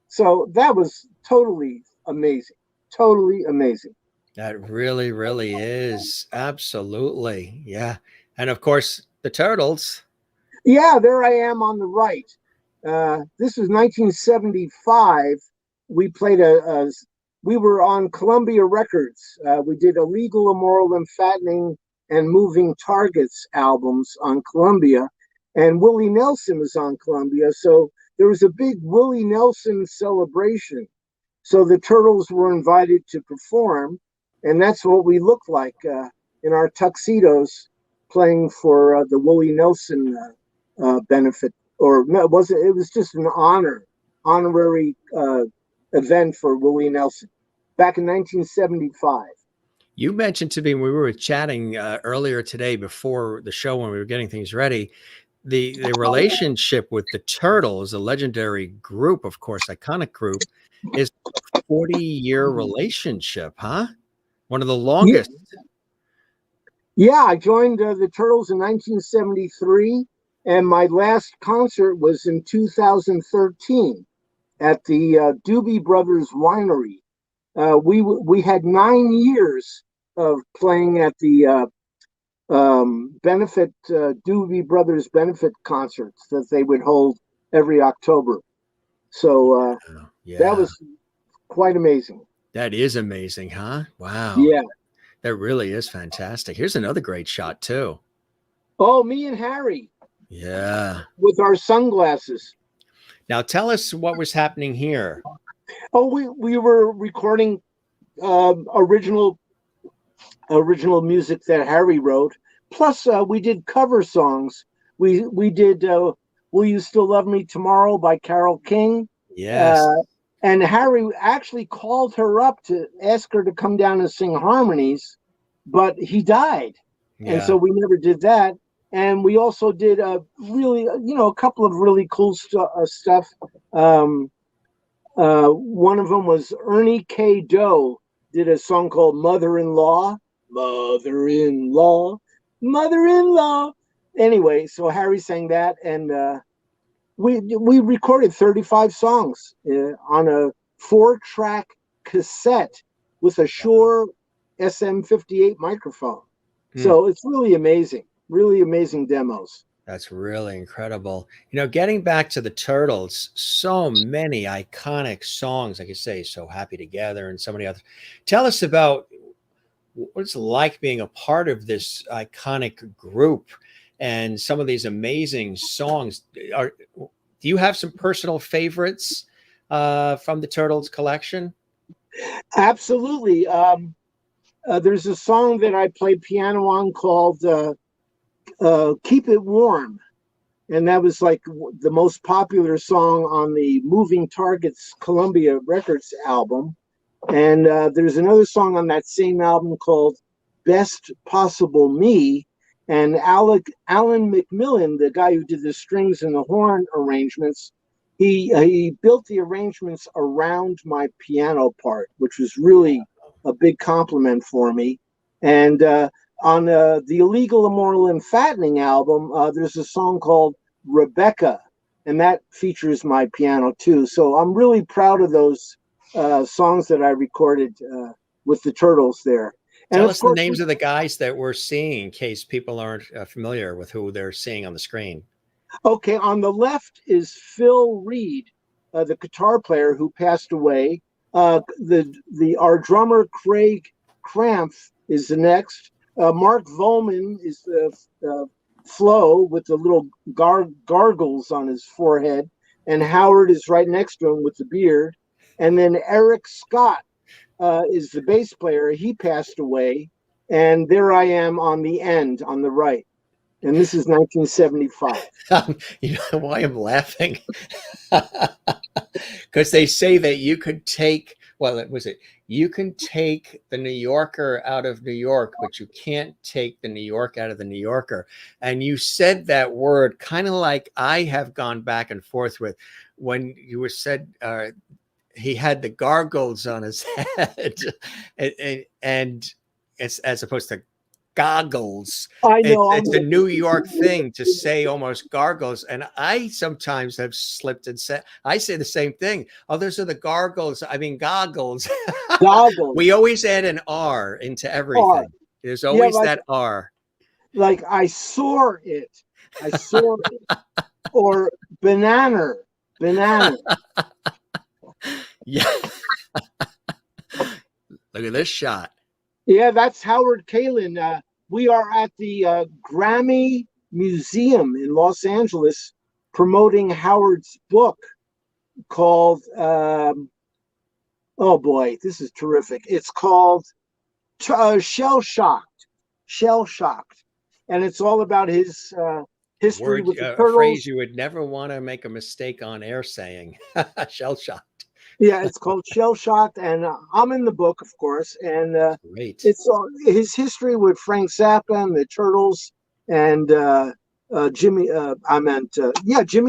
So that was totally amazing. Totally amazing. That really, really is. Absolutely. Yeah. And of course, the Turtles. Yeah, there I am on the right. This was 1975. We played we were on Columbia Records. We did Illegal, Immoral, and Fattening and Moving Targets albums on Columbia. And Willie Nelson was on Columbia. So there was a big Willie Nelson celebration. So the Turtles were invited to perform. And that's what we looked like in our tuxedos playing for the Willie Nelson benefit, or no, it wasn't. It was just an honorary event for Willie Nelson back in 1975. You mentioned to me when we were chatting earlier today before the show when we were getting things ready, the relationship with the Turtles, a legendary group, of course, iconic group, is 40-year relationship, huh? One of the longest. Yeah, I joined the Turtles in 1973, and my last concert was in 2013 at the Doobie Brothers Winery. We had 9 years of playing at the benefit Doobie Brothers benefit concerts that they would hold every October. So that was quite amazing. That is amazing, huh? Wow. Yeah. That really is fantastic. Here's another great shot too. Oh, me and Harry. Yeah. With our sunglasses. Now tell us what was happening here. Oh, we were recording original music that Harry wrote. Plus, we did cover songs. We did "Will You Still Love Me Tomorrow" by Carole King. Yes. And Harry actually called her up to ask her to come down and sing harmonies, but he died. Yeah. And so we never did that. And we also did a couple of really cool stuff. One of them was Ernie K. Doe did a song called Mother-in-Law. Mother-in-law, mother-in-law. Anyway, so Harry sang that, and we recorded 35 songs on a 4-track cassette with a Shure SM58 microphone. So it's really amazing demos. That's really incredible. Getting back to the Turtles, so many iconic songs, like you say, So Happy Together and so many others. Tell us about what it's like being a part of this iconic group and some of these amazing songs. Do you have some personal favorites from the Turtles collection? Absolutely. There's a song that I play piano on called Keep It Warm. And that was like the most popular song on the Moving Targets Columbia Records album. And there's another song on that same album called Best Possible Me. And Alan McMillan, the guy who did the strings and the horn arrangements, he built the arrangements around my piano part, which was really a big compliment for me. And on the Illegal, Immoral, and Fattening album, there's a song called Rebecca, and that features my piano too. So I'm really proud of those songs that I recorded with the Turtles there. Tell us the names of the guys that we're seeing in case people aren't familiar with who they're seeing on the screen. Okay, on the left is Phil Reed, the guitar player who passed away. Our drummer Craig Cramph is the next. Mark Volman is the Flo with the little gargles on his forehead, and Howard is right next to him with the beard. And then Eric Scott is the bass player. He passed away, and there I am on the end on the right. And this is 1975. You know why I'm laughing? Because they say that you could take well, it was it. You can take the New Yorker out of New York, but you can't take the New York out of the New Yorker. And you said that word kind of like I have gone back and forth with when you were said he had the gargles on his head, and it's as opposed to goggles. I know. It's a New York thing to say almost gargles. And I sometimes have slipped and said, I say the same thing. Oh, those are the gargles. I mean, goggles. Goggles. We always add an R into everything. R. There's always like, that R. Like I saw it. I saw it. Or banana. Yeah. Look at this shot. Yeah, that's Howard Kalin. We are at the Grammy Museum in Los Angeles promoting Howard's book called, oh boy, this is terrific. It's called Shell Shocked. And it's all about his history with the Turtles. A phrase you would never want to make a mistake on air saying. Shell shocked. Yeah, it's called Shell Shocked, and I'm in the book, of course. And great. It's his history with Frank Zappa and the Turtles, and Jimi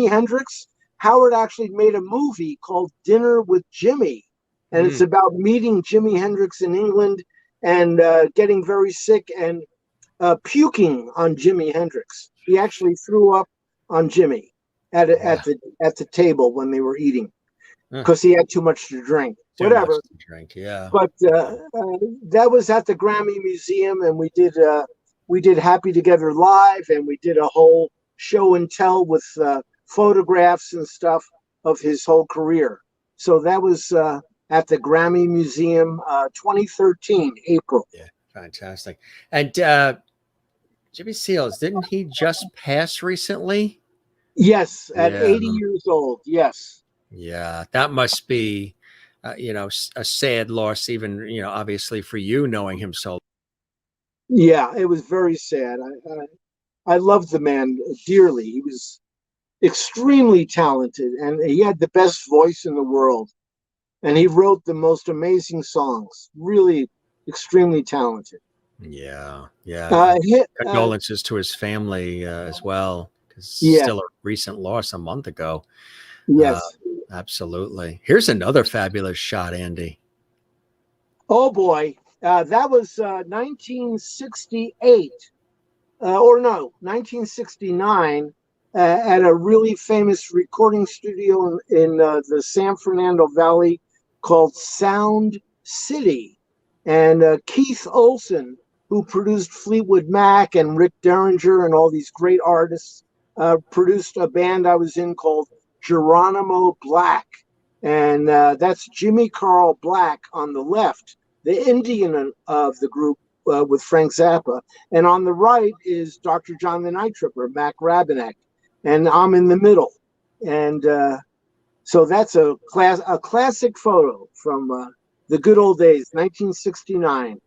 Hendrix. Howard actually made a movie called Dinner with Jimmy, and it's about meeting Jimi Hendrix in England and getting very sick and puking on Jimi Hendrix. He actually threw up on Jimmy at the table when they were eating. Because he had too much to drink. Whatever. Yeah. But that was at the Grammy Museum, and we did Happy Together Live, and we did a whole show and tell with photographs and stuff of his whole career. So that was at the Grammy Museum, 2013, April. Yeah, fantastic. And Jimmy Seals, didn't he just pass recently? Yes, at 80 years old. Yes. Yeah, that must be, a sad loss, even, obviously for you knowing him so. Yeah, it was very sad. I loved the man dearly. He was extremely talented, and he had the best voice in the world. And he wrote the most amazing songs. Really, extremely talented. Yeah. Condolences to his family as well, because still a recent loss a month ago. Yes. Absolutely. Here's another fabulous shot, Andy. Oh, boy. That was 1968. 1969 at a really famous recording studio in the San Fernando Valley called Sound City. And Keith Olsen, who produced Fleetwood Mac and Rick Derringer and all these great artists, produced a band I was in called Geronimo Black, and that's Jimmy Carl Black on the left, the Indian of the group with Frank Zappa, and on the right is Dr. John the Night Tripper, Mac Rabenek, and I'm in the middle, and so that's a classic photo from the good old days, 1969.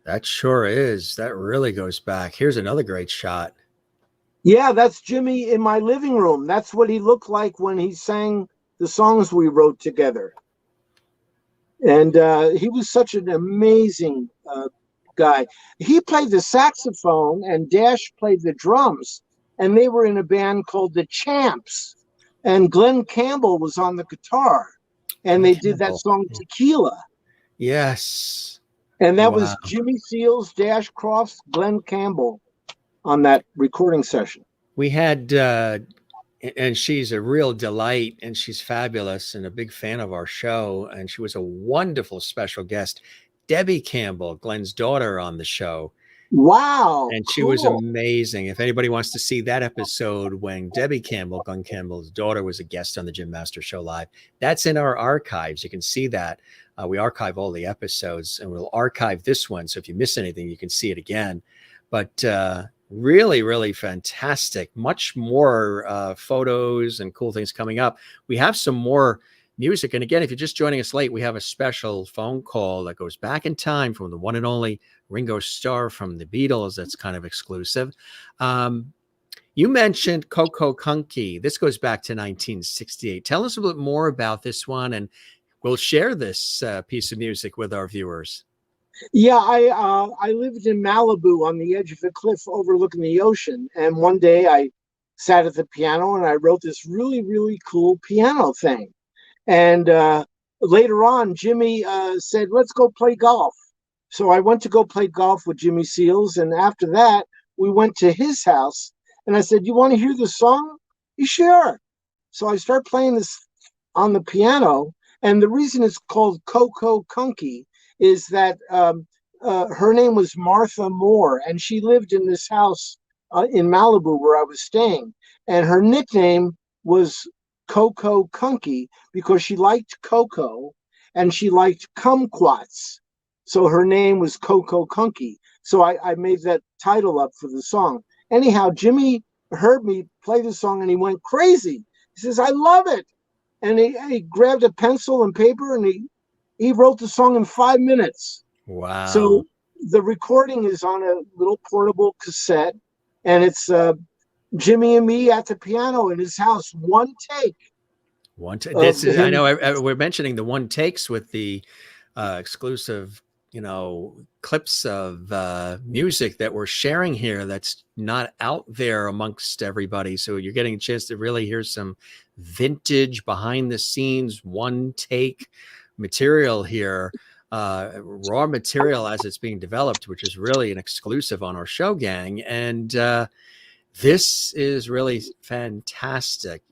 That sure is. That really goes back. Here's another great shot. Yeah, that's Jimmy in my living room. That's what he looked like when he sang the songs we wrote together. And he was such an amazing guy. He played the saxophone and Dash played the drums. And they were in a band called the Champs. And Glenn Campbell was on the guitar. And they did that song Tequila. Yes. And that was Jimmy Seals, Dash Croft, Glenn Campbell on that recording session. We had, and she's a real delight, and she's fabulous and a big fan of our show. And she was a wonderful special guest, Debbie Campbell, Glenn's daughter, on the show. Wow. And she was amazing. If anybody wants to see that episode when Debbie Campbell, Glenn Campbell's daughter, was a guest on the Jim Master Show Live, that's in our archives. You can see that. We archive all the episodes, and we'll archive this one. So if you miss anything, you can see it again. But really, really fantastic. Much more photos and cool things coming up. We have some more music. And again, if you're just joining us late, we have a special phone call that goes back in time from the one and only Ringo Starr from the Beatles. That's kind of exclusive. You mentioned Coco Conky. This goes back to 1968. Tell us a bit more about this one and will share this piece of music with our viewers. Yeah, I lived in Malibu on the edge of a cliff overlooking the ocean, and one day I sat at the piano and I wrote this really, really cool piano thing. And later on, Jimmy said, "Let's go play golf." So I went to go play golf with Jimmy Seals, and after that, we went to his house, and I said, "You want to hear the song?" "You sure?" So I start playing this on the piano, and the reason it's called Coco Kunky is that her name was Martha Moore, and she lived in this house in Malibu where I was staying, and her nickname was Coco Kunky because she liked cocoa and she liked kumquats. So her name was Coco Kunky. So I made that title up for the song. Anyhow, Jimmy heard me play the song and he went crazy. He says, "I love it." And he grabbed a pencil and paper and he wrote the song in 5 minutes. Wow. So the recording is on a little portable cassette, and it's Jimmy and me at the piano in his house, one take. This is, I know we're mentioning the one takes with the exclusive, clips of music that we're sharing here that's not out there amongst everybody. So you're getting a chance to really hear some vintage behind the scenes, one take material here, raw material as it's being developed, which is really an exclusive on our show, gang. And this is really fantastic.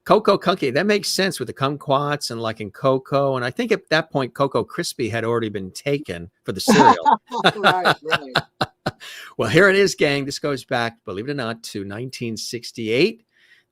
Coco Kunky, that makes sense with the kumquats and like in Coco. And I think at that point, Coco Crispy had already been taken for the cereal. Right. Well, here it is, gang. This goes back, believe it or not, to 1968.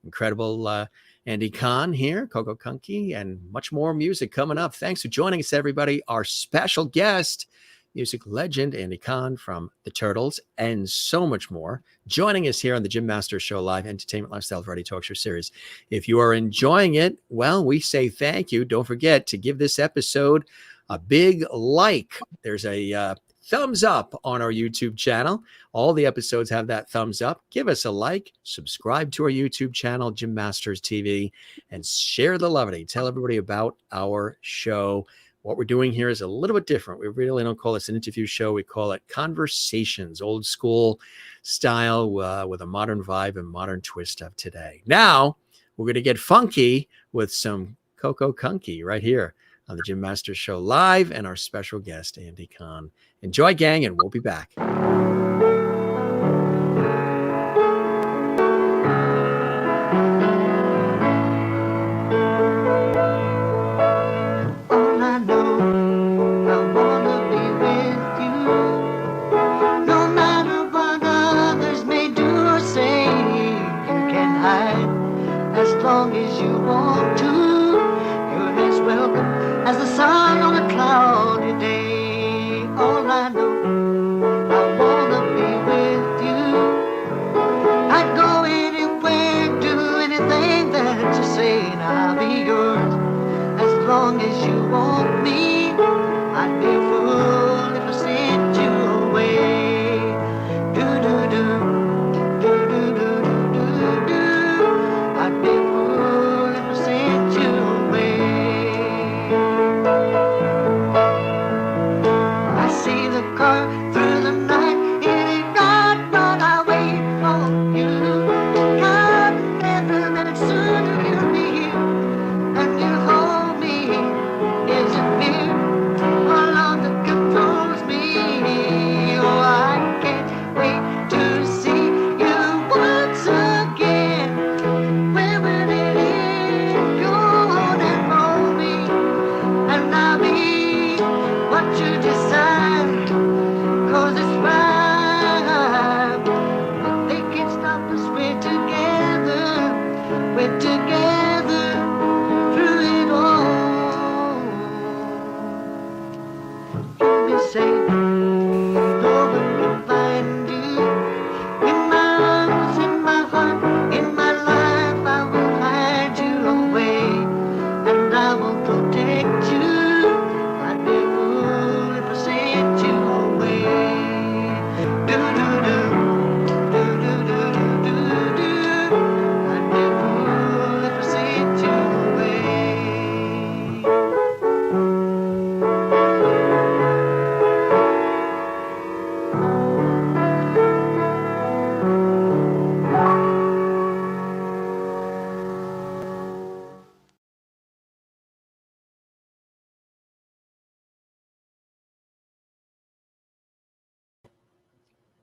Incredible Andy Cahan here, Coco Kunky, and much more music coming up. Thanks for joining us, everybody. Our special guest, music legend Andy Cahan from the Turtles, and so much more, joining us here on the Jim Masters Show Live Entertainment Lifestyle Variety Talk Show series. If you are enjoying it, well, we say thank you. Don't forget to give this episode a big like. There's a thumbs up on our YouTube channel. All the episodes have that thumbs up. Give us a like, subscribe to our YouTube channel, Jim Masters TV, and share the love of it. Tell everybody about our show. What we're doing here is a little bit different. We really don't call this an interview show. We call it conversations, old school style with a modern vibe and modern twist of today. Now, we're going to get funky with some Coco Kunky right here on the Jim Masters Show Live and our special guest, Andy Cahan. Enjoy, gang, and we'll be back.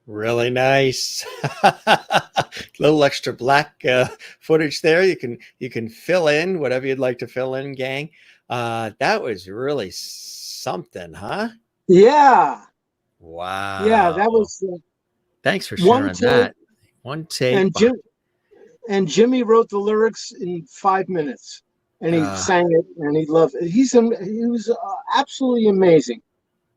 Really nice. Little extra black footage there. You can fill in whatever you'd like to fill in, gang. That was really something, huh? Yeah, yeah, Wow. that was Thanks for one sharing take, that. One take. and Jimmy wrote the lyrics in 5 minutes, and he Uh, sang it, and he loved it. He was absolutely amazing,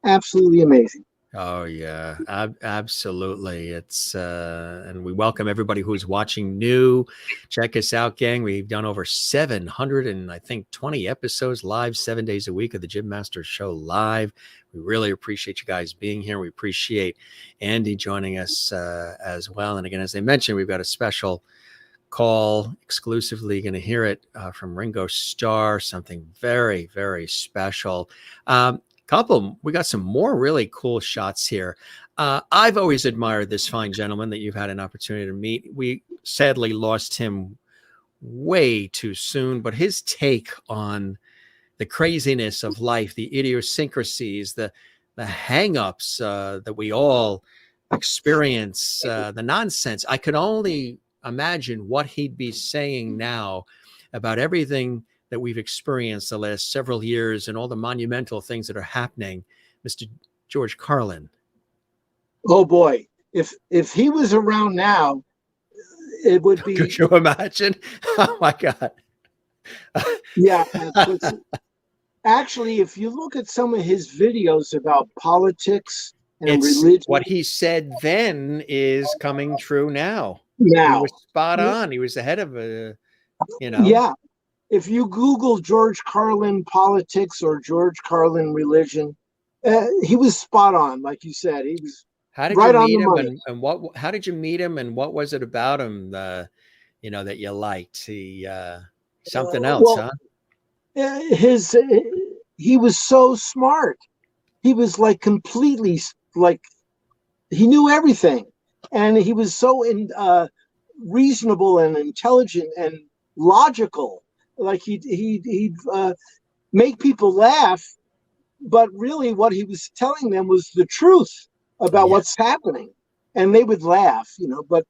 absolutely amazing. Oh yeah, absolutely. It's and we welcome everybody who's watching new. Check us out, gang. We've done over 700 and I think 20 episodes live 7 days a week of the Jim Masters Show live. We really appreciate you guys being here. We appreciate Andy joining us as well. And again, as I mentioned, we've got a special call exclusively. Going to hear it from Ringo Starr. Something very, very special. We got some more really cool shots here. I've always admired this fine gentleman that you've had an opportunity to meet. We sadly lost him way too soon, but his take on the craziness of life, the idiosyncrasies, the hang-ups that we all experience, the nonsense. I could only imagine what he'd be saying now about everything that we've experienced the last several years and all the monumental things that are happening. Mr. George Carlin. Oh boy, if he was around now, it would be. Could you imagine? Oh my God. Yeah. Actually, if you look at some of his videos about politics and religion, what he said then is coming true now. now He was spot on. He was ahead of yeah. If you Google George Carlin politics or George Carlin religion, he was spot on, like you said. He was How did right you on meet the him money. and what how did you meet him and what was it about him that you liked? Something else, Well, huh? his he was so smart. He was like completely like he knew everything, and he was so reasonable and intelligent and logical. Like he'd make people laugh, but really what he was telling them was the truth about Yeah. what's happening, and they would laugh, but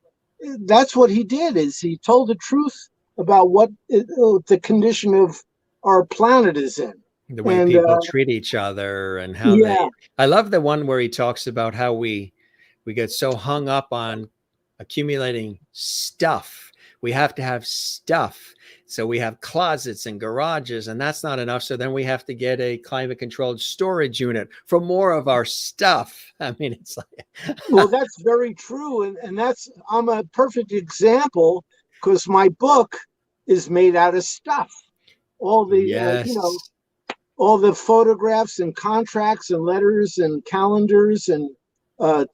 that's what he did, is he told the truth about what the condition of our planet is in. The way And people treat each other and how yeah, I love the one where he talks about how we get so hung up on accumulating stuff. We have to have stuff. So we have closets and garages, and that's not enough. So then we have to get a climate controlled storage unit for more of our stuff. I mean, it's like, well, that's very true, and I'm a perfect example, because my book is made out of stuff. All the yes. all the photographs and contracts and letters and calendars and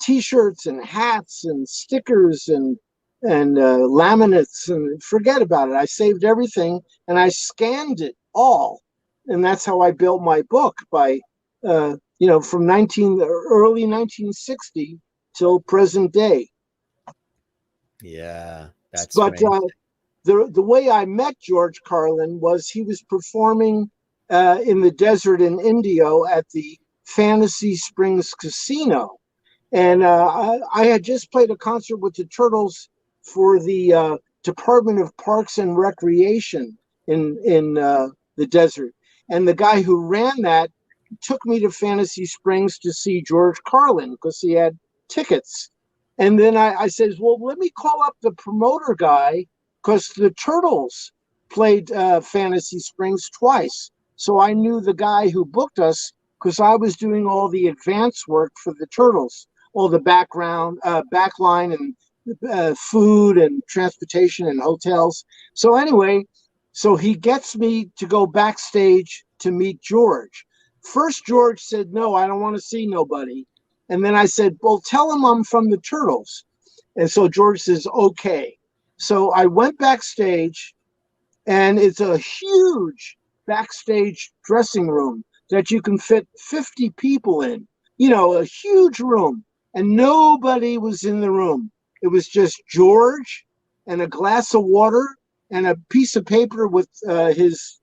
T-shirts and hats and stickers and laminates, and forget about it. I saved everything and I scanned it all, and that's how I built my book by from early 1960 till present day. Yeah, that's But great. the way I met George Carlin was he was performing in the desert in Indio at the Fantasy Springs Casino. And I had just played a concert with the Turtles for the Department of Parks and Recreation in the desert. And the guy who ran that took me to Fantasy Springs to see George Carlin because he had tickets. And then I said, well, let me call up the promoter guy, because the Turtles played Fantasy Springs twice. So I knew the guy who booked us, because I was doing all the advance work for the Turtles, all the backline and food and transportation and hotels. So anyway, so he gets me to go backstage to meet George. First, George said, no, I don't want to see nobody. And then I said, well, tell him I'm from the Turtles. And so George says, okay. So I went backstage, and it's a huge backstage dressing room that you can fit 50 people in, a huge room. And nobody was in the room. It was just George and a glass of water and a piece of paper with his,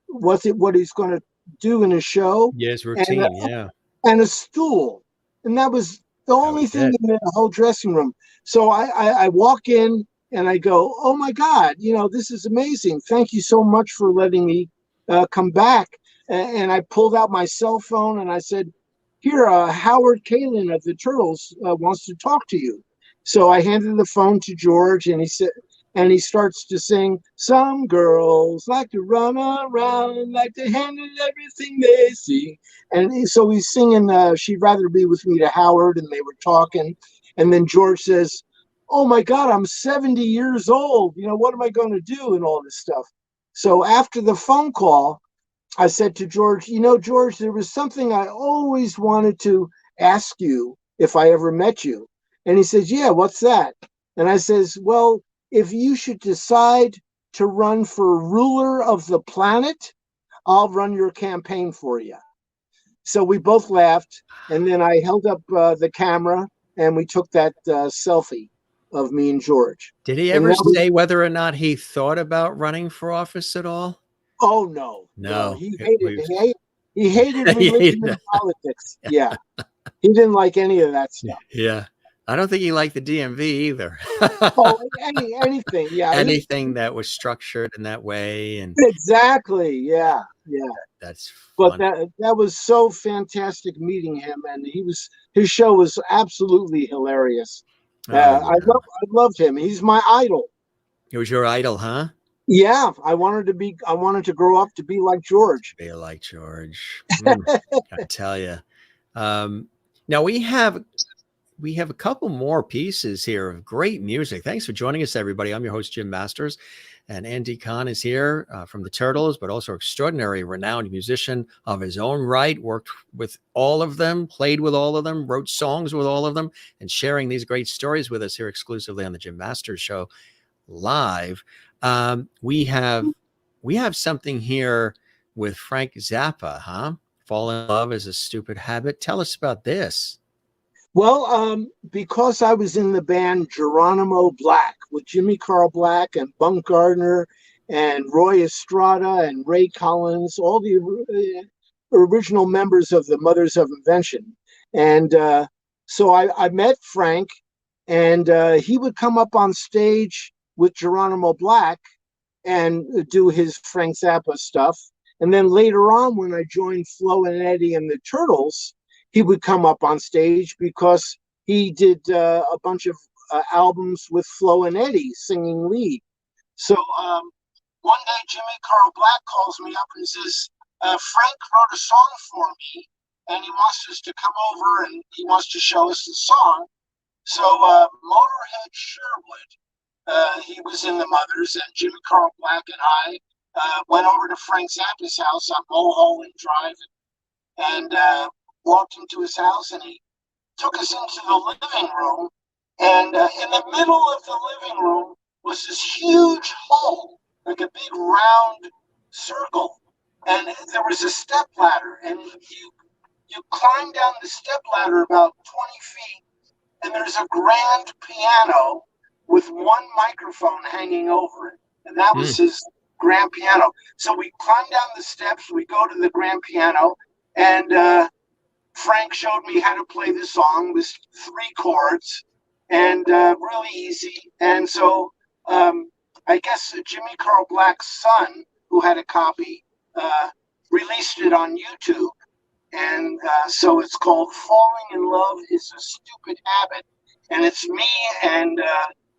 what he's going to do in his show. Yes, And routine. Yeah. and a stool. And that was The only thing in the whole dressing room. So I walk in and I go, oh my God, this is amazing. Thank you so much for letting me come back. And I pulled out my cell phone and I said, here, Howard Kalin of the Turtles wants to talk to you. So I handed the phone to George and he starts to sing, some girls like to run around, like to handle everything they see. And so he's singing She'd Rather Be With Me to Howard, and they were talking. And then George says, oh my God, I'm 70 years old. What am I going to do and all this stuff? So after the phone call, I said to George, George, there was something I always wanted to ask you if I ever met you. And he says, yeah, what's that? And I says, well, if you should decide to run for ruler of the planet, I'll run your campaign for you. So we both laughed. And then I held up the camera and we took that selfie of me and George. Did he ever say whether or not he thought about running for office at all? Oh, no. He hated religion and politics. Yeah. He didn't like any of that stuff. Yeah. I don't think he liked the DMV either. Anything. Yeah. Anything that was structured in that way. And exactly. Yeah. That's fun. But that was so fantastic meeting him. And his show was absolutely hilarious. I loved him. He's my idol. He was your idol, huh? Yeah, I wanted to grow up to be like George. Be like George. I tell you. Now we have a couple more pieces here of great music. Thanks for joining us, everybody. I'm your host, Jim Masters, and Andy Cahan is here from the Turtles, but also extraordinary, renowned musician of his own right, worked with all of them, played with all of them, wrote songs with all of them, and sharing these great stories with us here exclusively on the Jim Masters Show live. We have something here with Frank Zappa, huh? Fall in Love is a Stupid Habit. Tell us about this. Well, because I was in the band Geronimo Black with Jimmy Carl Black and Bunk Gardner and Roy Estrada and Ray Collins, all the original members of the Mothers of Invention. And so I met Frank, and he would come up on stage with Geronimo Black and do his Frank Zappa stuff. And then later on, when I joined Flo and Eddie and the Turtles, he would come up on stage because he did a bunch of albums with Flo and Eddie singing lead. So one day, Jimmy Carl Black calls me up and says, Frank wrote a song for me, and he wants us to come over and he wants to show us the song. So Motorhead Sherwood, he was in the Mothers, and Jimmy Carl Black and I went over to Frank Zappa's house on Mulholland Drive and walked into his house, and he took us into the living room. And in the middle of the living room was this huge hole, like a big round circle. And there was a step ladder, and you climb down the step ladder about 20 feet, and there's a grand piano with one microphone hanging over it. And that was his grand piano. So we climb down the steps, we go to the grand piano, and Frank showed me how to play the song. It was 3 chords and really easy. And so I guess Jimmy Carl Black's son, who had a copy, released it on YouTube. And so it's called Falling in Love is a Stupid Habit. And it's me and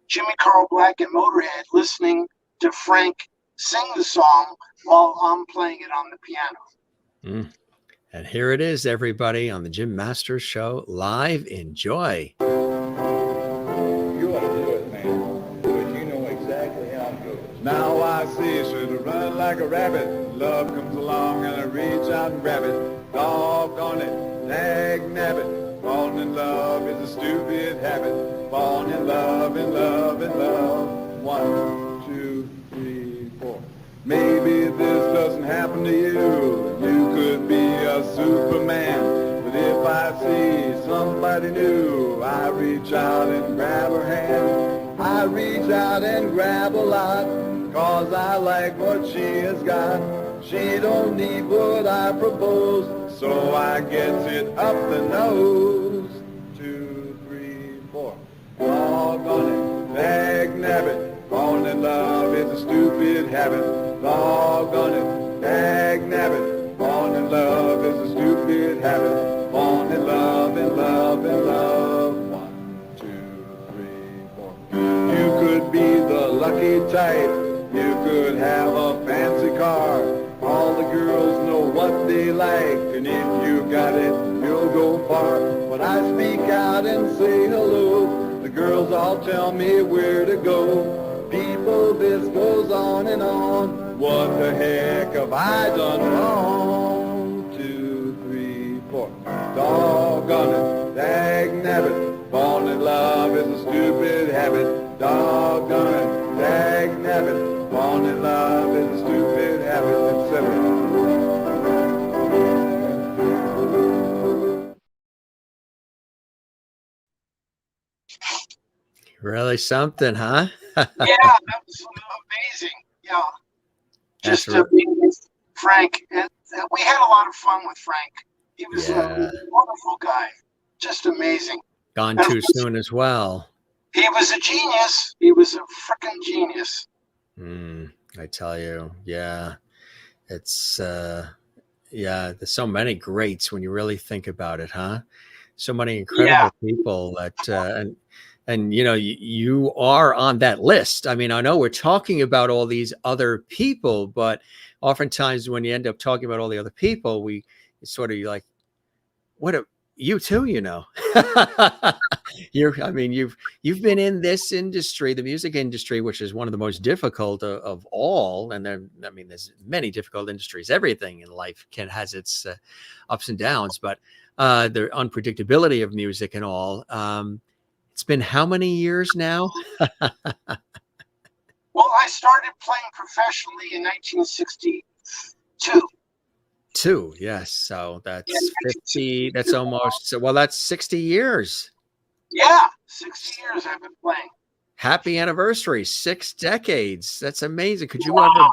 Jimmy Carl Black and Motorhead listening to Frank sing the song while I'm playing it on the piano. And here it is, everybody, on the Jim Masters Show live. Enjoy. You ought to do it, man. But you know exactly how it goes. Now I see should run like a rabbit. Love comes along and I reach out and grab it. Doggone it, dag nabbit. Falling in love is a stupid habit. Falling in love, in love, in love. 1, 2, 3, 4. Maybe this doesn't happen to you. You could be a Superman. But if I see somebody new, I reach out and grab her hand. I reach out and grab a lot, 'cause I like what she has got. She don't need what I propose, so I gets it up the nose. 2, habit, doggone it, dag nabbit. Falling in love is a stupid habit. Falling in love, in love, in love. 1, 2, 3, 4. You could be the lucky type. You could have a fancy car. All the girls know what they like, and if you got it, you'll go far. When I speak out and say hello, the girls all tell me where to go. People, this goes on and on. What the heck have I done wrong? 2, 3, 4. Doggone it, dag nabbit. Falling in love is a stupid habit. Doggone it, dag nabbit. Falling in love is a stupid habit, etc. Really something, huh? Yeah, that was amazing. Yeah, just being with Frank, and we had a lot of fun with Frank. He was a wonderful guy, just amazing. Gone too soon as well. He was a genius. He was a freaking genius. I tell you, yeah, it's there's so many greats when you really think about it, huh? So many incredible people that and you know, you are on that list. I mean, I know we're talking about all these other people, but oftentimes when you end up talking about all the other people, it's sort of like, you too, you know. You've been in this industry, the music industry, which is one of the most difficult of all. And there's many difficult industries. Everything in life has its ups and downs, but the unpredictability of music and all. It's been how many years now? Well, I started playing professionally in 1962. Yes. So that's 50. That's almost, well, that's 60 years. Yeah, 60 years I've been playing. Happy anniversary, 6 decades. That's amazing. Could you ever?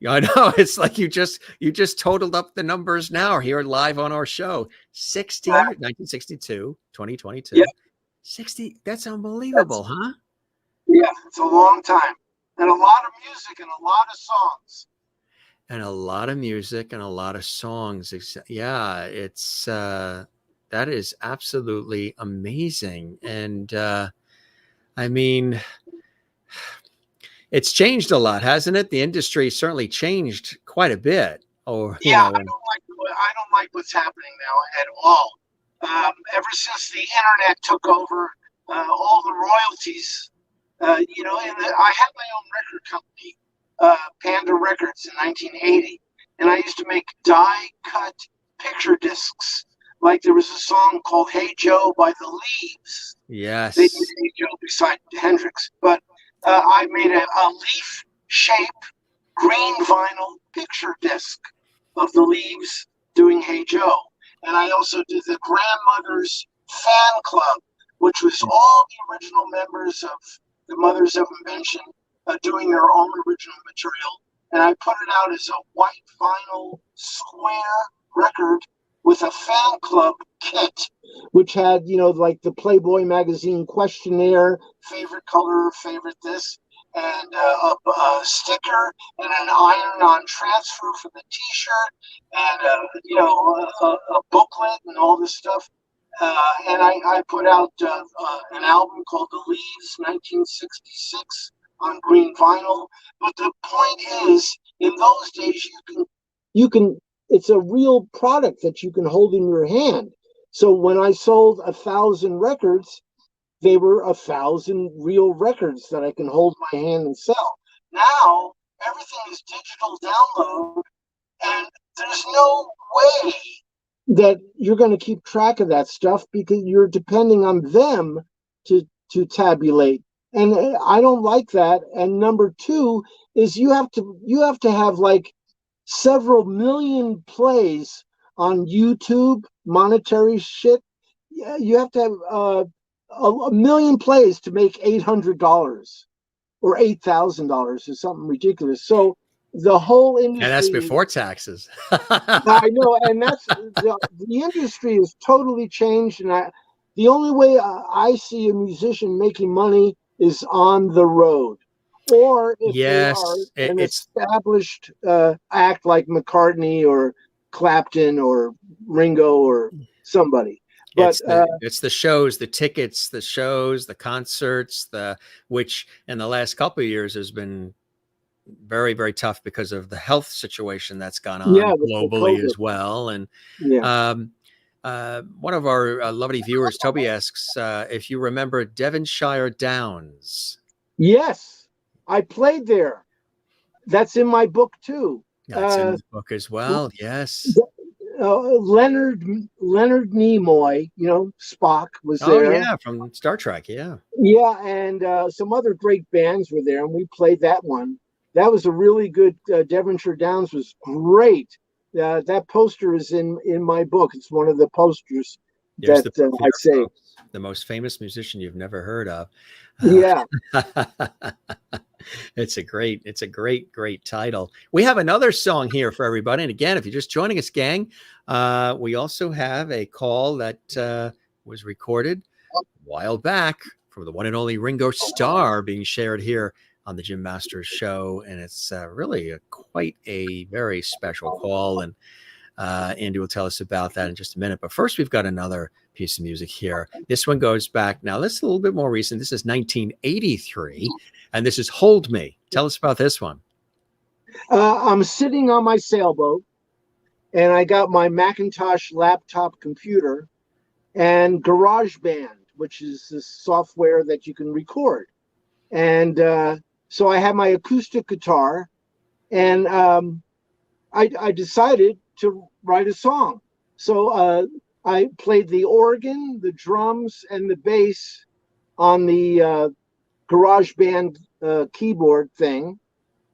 I know, it's like you just totaled up the numbers now here live on our show. 60 years, 1962, 2022. Yeah. 60. That's unbelievable, huh? Yeah, it's a long time. And a lot of music and a lot of songs. And a lot of music and a lot of songs. Yeah, it's that is absolutely amazing. And I mean, it's changed a lot, hasn't it? The industry certainly changed quite a bit. Or I don't like what's happening now at all. Ever since the internet took over, all the royalties, and I had my own record company, Panda Records, in 1980, and I used to make die-cut picture discs. Like there was a song called "Hey Joe" by the Leaves. Yes, they did "Hey Joe" beside Hendrix, but I made a leaf-shaped green vinyl picture disc of the Leaves doing "Hey Joe." And I also did the Grandmothers Fan Club, which was all the original members of the Mothers of Invention doing their own original material. And I put it out as a white vinyl square record with a fan club kit, which had, like the Playboy magazine questionnaire, favorite color, favorite this, and a sticker and an iron-on transfer for the T-shirt, and a booklet and all this stuff. And I put out an album called "The Leaves," 1966, on green vinyl. But the point is, in those days, you can. It's a real product that you can hold in your hand. So when I sold 1,000 records, they were 1,000 real records that I can hold in my hand and sell. Now, everything is digital download, and there's no way that you're going to keep track of that stuff because you're depending on them to tabulate. And I don't like that. And number two is you have to have like several million plays on YouTube, monetary shit. You have to have a million plays to make $800 or $8,000 or something ridiculous. So the whole industry, and that's before taxes. I know, and that's the industry is totally changed. And the only way I see a musician making money is on the road. or if they Yes, are an it's established act like McCartney or Clapton or Ringo or somebody. But it's the shows, the tickets, the shows, the concerts, which in the last couple of years has been very, very tough because of the health situation that's gone on yeah, the globally COVID. as well. And Yeah. one of our lovely viewers, Toby, asks if you remember Devonshire Downs. Yes, I played there. That's in my book too. That's in the book as well. Yes. Leonard Nimoy, Spock was Oh, there. yeah, from Star Trek. Yeah. Yeah, and some other great bands were there, and we played that one. That was a really good. Devonshire Downs was great. That poster is in my book. It's one of the posters There's that the proof I here, say. folks. The most famous musician you've never heard of. Yeah. It's a great title. We have another song here for everybody. And again, if you're just joining us, gang, we also have a call that was recorded a while back from the one and only Ringo Starr being shared here on the Jim Masters Show. And it's really quite a very special call. And Andy will tell us about that in just a minute. But first, we've got another piece of music here. This one goes back. Now, this is a little bit more recent. This is 1983. And this is Hold Me. Tell us about this one. I'm sitting on my sailboat, and I got my Macintosh laptop computer and GarageBand, which is the software that you can record. And so I have my acoustic guitar, and I decided to write a song. So I played the organ, the drums, and the bass on the GarageBand keyboard thing,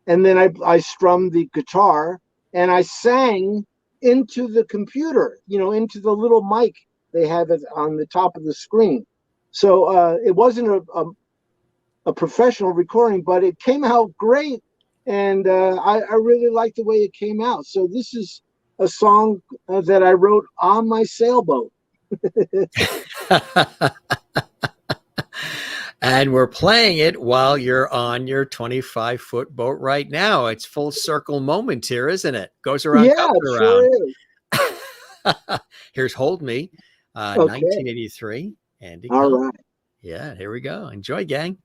and then I strummed the guitar, and I sang into the computer, into the little mic they have it on the top of the screen. So it wasn't a professional recording, but it came out great, and I really liked the way it came out. So this is a song that I wrote on my sailboat. And we're playing it while you're on your 25-foot boat right now. It's full circle moment here, isn't it? Goes around, Yeah, comes it around. sure is. Here's Hold Me, Okay. 1983. Andy All Cahan. right. Yeah, here we go. Enjoy, gang.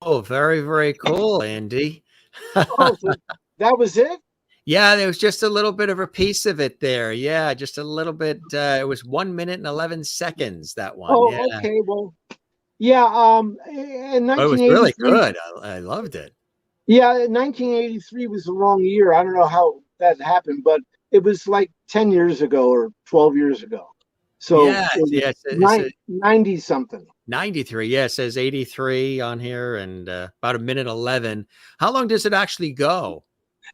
Oh, very, very cool, Andy. Oh, so that was it? Yeah, there was just a little bit of a piece of it there. Yeah, just a little bit. It was 1 minute and 11 seconds, that one. Oh, Yeah. okay. Well, yeah. In Oh, it was really 1983, good. I loved it. yeah, 1983 was the wrong year. I don't know how that happened, but it was like 10 years ago or 12 years ago. So Yeah, it was yeah, it's 90 something. 93. Yeah, it says 83 on here and about 1:11. How long does it actually go?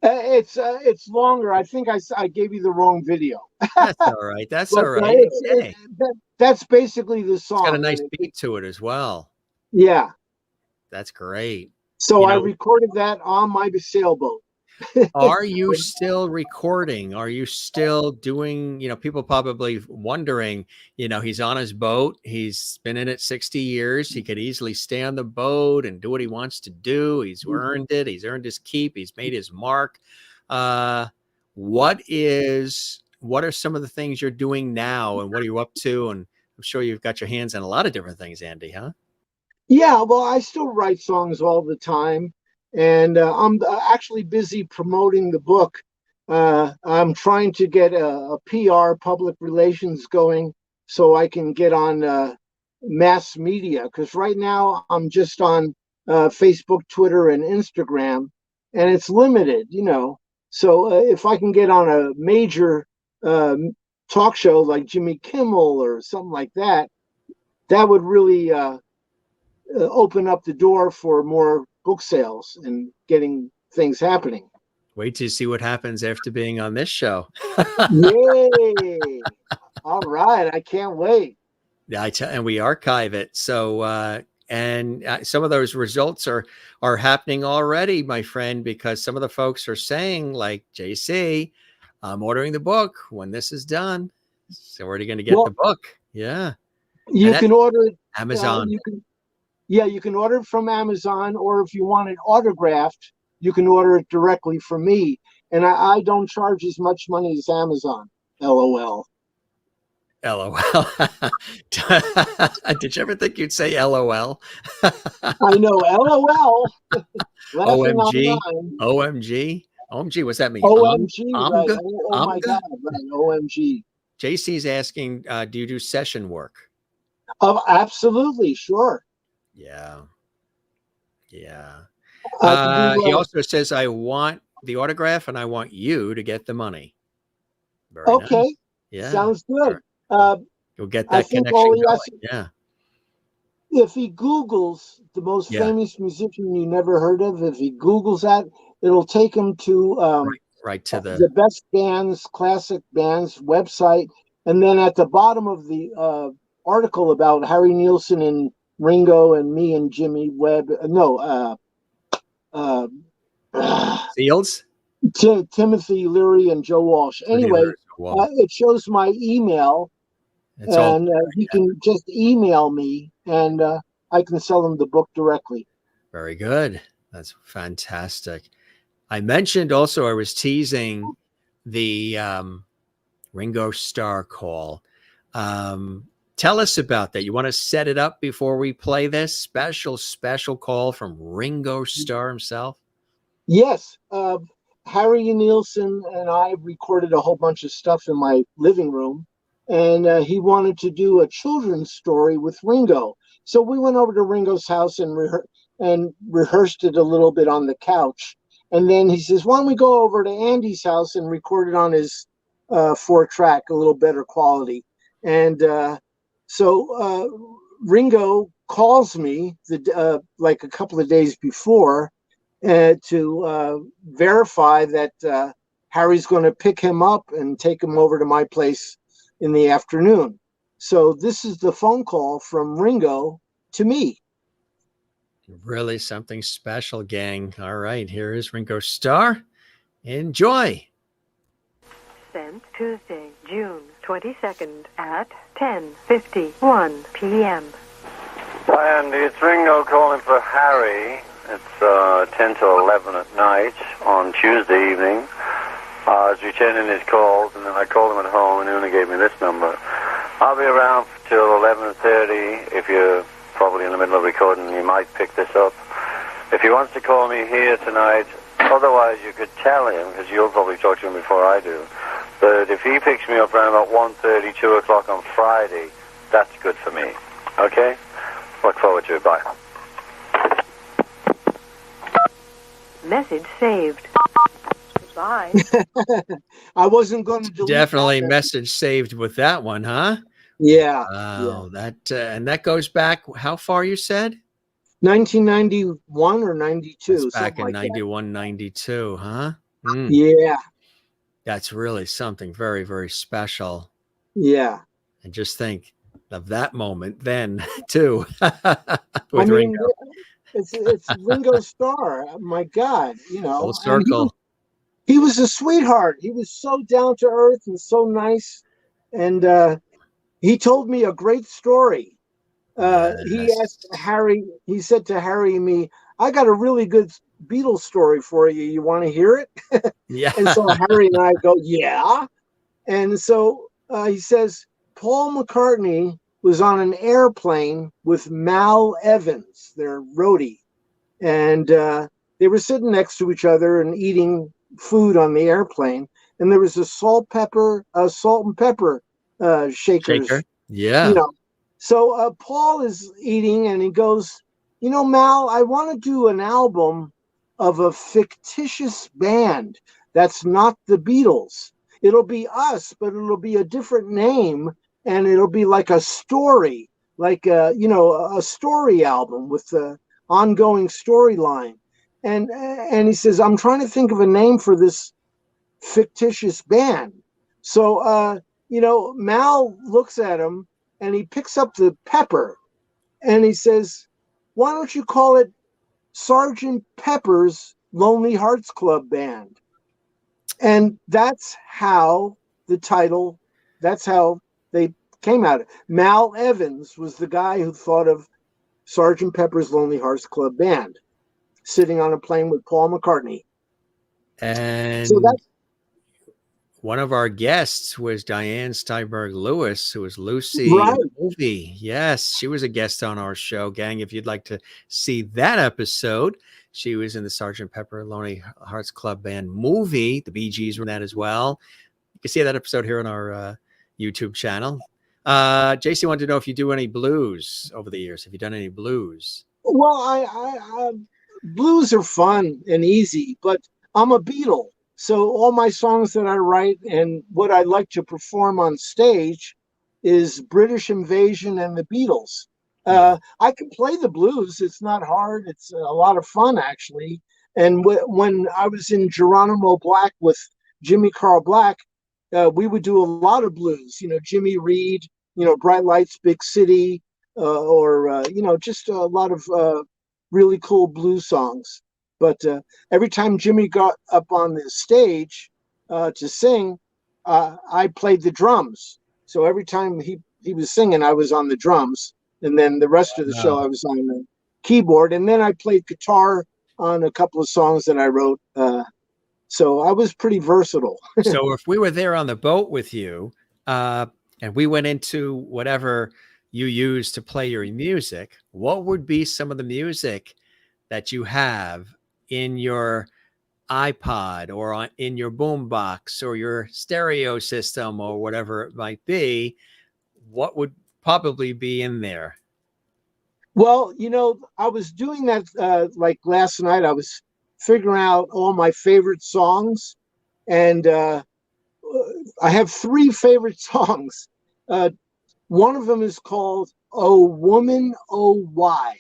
It's longer. I think I gave you the wrong video. That's all right. That's But all right. Okay. that's basically the song. It's got a nice and beat to it as well. Yeah. That's great. So You I know- recorded that on my sailboat. Are you still recording? Are you still doing, people probably wondering, he's on his boat. He's been in it 60 years. He could easily stay on the boat and do what he wants to do. He's earned it. He's earned his keep. He's made his mark. What are some of the things you're doing now, and what are you up to? And I'm sure you've got your hands on a lot of different things, Andy, huh? Yeah, well, I still write songs all the time. And I'm actually busy promoting the book. I'm trying to get a PR, public relations, going so I can get on mass media. Because right now I'm just on Facebook, Twitter, and Instagram, and it's limited, So if I can get on a major talk show like Jimmy Kimmel or something like that, that would really open up the door for more book sales and getting things happening. Wait to see what happens after being on this show. Yay! All right, I can't wait. Yeah, and we archive it. So, some of those results are happening already, my friend, because some of the folks are saying, like, JC, I'm ordering the book when this is done. So where are you going to get the book? Yeah. You can order it Amazon. You can order it from Amazon, or if you want it autographed, you can order it directly from me. And I don't charge as much money as Amazon. LOL. LOL. Did you ever think you'd say LOL? I know, LOL. OMG. OMG. OMG. What's that mean? OMG. Right. Oh my God. Right. OMG. JC's asking, do you do session work? Absolutely. Sure. Yeah. He also says, I want the autograph and I want you to get the money. Very okay. Nice. Yeah. Sounds good. You'll get that connection going. Yeah. If he Googles the most famous musician you never heard of, if he Googles that, it'll take him to right to the best bands, classic bands website. And then at the bottom of the article about Harry Nilsson and Ringo and me and Jimmy Webb, Fields, Timothy Leary and Joe Walsh. Anyway, it shows my email, and he can just email me, and I can sell him the book directly. Very good. That's fantastic. I mentioned also, I was teasing the Ringo Starr call. Tell us about that. You want to set it up before we play this special call from Ringo Starr himself? Yes. Harry Nilsson and I recorded a whole bunch of stuff in my living room, and he wanted to do a children's story with Ringo. So we went over to Ringo's house and rehearsed it a little bit on the couch. And then he says, why don't we go over to Andy's house and record it on his 4-track, a little better quality. And so Ringo calls me like a couple of days before to verify that Harry's going to pick him up and take him over to my place in the afternoon. So this is the phone call from Ringo to me. Really something special, gang. All right, here is Ringo Starr. Enjoy. Sent Tuesday, June 22nd at 10:51 p.m. Hi, Andy. It's Ringo calling for Harry. It's 10 to 11 at night on Tuesday evening. I was returning his calls, and then I called him at home, and Una gave me this number. I'll be around till 11:30. If you're probably in the middle of recording, you might pick this up. If he wants to call me here tonight, otherwise you could tell him, because you'll probably talk to him before I do, but if he picks me up around about 1:30, 2 o'clock on Friday, that's good for me. Okay? Look forward to it. Bye. Message saved. Bye. I wasn't going to delete Definitely that. Message saved with that one, huh? Yeah. Oh, yeah. And that goes back, how far you said? 1991 or 92. That's back in 91, 92, huh? Mm. Yeah. That's really something very, very special. Yeah. And just think of that moment then, too, with Ringo. It's Ringo Starr. My God, Full circle. He was a sweetheart. He was so down to earth and so nice. And he told me a great story. He asked Yes. Harry, he said to Harry and me, I got a really good Beatles story for you. You want to hear it? Yeah. And so Harry and I go, yeah. And so he says, Paul McCartney was on an airplane with Mal Evans, their roadie. And they were sitting next to each other and eating food on the airplane. And there was a salt and pepper shakers, Shaker. you Yeah. know. So Paul is eating and he goes, Mal, I want to do an album of a fictitious band that's not the Beatles. It'll be us, but it'll be a different name, and it'll be like a story, like a story album with the ongoing storyline. And he says, I'm trying to think of a name for this fictitious band. So Mal looks at him and he picks up the pepper and he says, why don't you call it Sergeant Pepper's Lonely Hearts Club Band? And that's how that's how they came out. Mal Evans was the guy who thought of Sergeant Pepper's Lonely Hearts Club Band, sitting on a plane with Paul McCartney. And So that's one of our guests was Diane Steinberg Lewis, who was Lucy right. in the movie. Yes, she was a guest on our show, gang. If you'd like to see that episode, she was in the Sgt. Pepper Lonely Hearts Club Band movie. The Bee Gees were in that as well. You can see that episode here on our YouTube channel. JC wanted to know if you do any blues over the years. Have you done any blues? Well, I blues are fun and easy, but I'm a Beatle. So all my songs that I write and what I like to perform on stage is British Invasion and the Beatles. I can play the blues. It's not hard. It's a lot of fun, actually. And when I was in Geronimo Black with Jimmy Carl Black, we would do a lot of blues. Jimmy Reed, Bright Lights, Big City, or just a lot of really cool blues songs. But every time Jimmy got up on the stage to sing, I played the drums. So every time he was singing, I was on the drums. And then the rest of the show, I was on the keyboard. And then I played guitar on a couple of songs that I wrote. So I was pretty versatile. So if we were there on the boat with you and we went into whatever you use to play your music, what would be some of the music that you have in your iPod or in your boombox or your stereo system or whatever it might be? What would probably be in there? Well, I was doing that like last night. I was figuring out all my favorite songs, and I have 3 favorite songs. One of them is called "Oh Woman, Oh Why."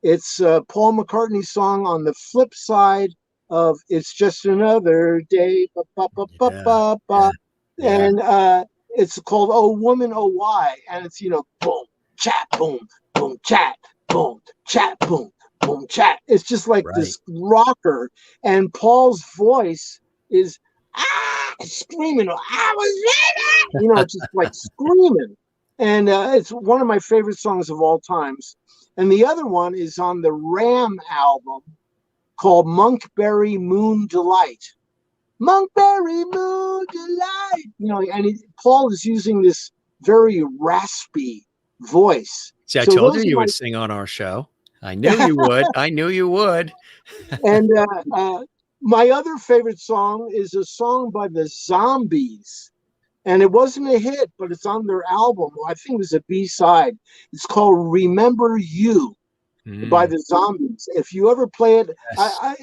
It's Paul McCartney's song on the flip side of "It's Just Another Day," ba, ba, ba, ba, ba, ba. Yeah. And it's called "Oh Woman, Oh Why," and it's boom, chat, boom, boom, chat, boom, chat, boom, boom, chat. It's just like this rocker, and Paul's voice is screaming. I was ready, just like screaming, and it's one of my favorite songs of all times. And the other one is on the Ram album called Monkberry Moon Delight. Monkberry Moon Delight. And Paul is using this very raspy voice. See, I told you would sing on our show. I knew you would. I knew you would. And my other favorite song is a song by the Zombies. And it wasn't a hit, but it's on their album. I think it was a B-side. It's called "Remember You" by the Zombies. If you ever play it, Yes.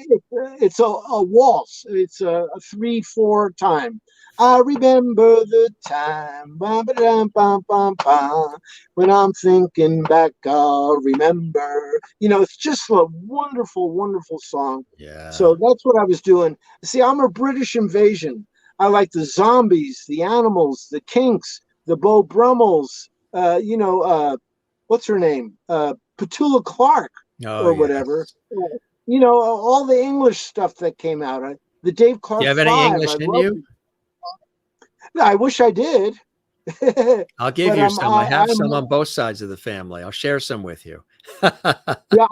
it's a waltz. It's a 3/4 time. I remember the time, bum, ba-dum, bum, bum, bum. When I'm thinking back, I'll remember. It's just a wonderful, wonderful song. Yeah. So that's what I was doing. See, I'm a British Invasion. I like the Zombies, the Animals, the Kinks, the Beau Brummels, what's her name? Petula Clark or whatever. Yes. All the English stuff that came out. the Dave Do Clark you have any 5. English I in love you? it. I wish I did. I'll give But you some. I have I'm some on both sides of the family. I'll share some with you. yeah,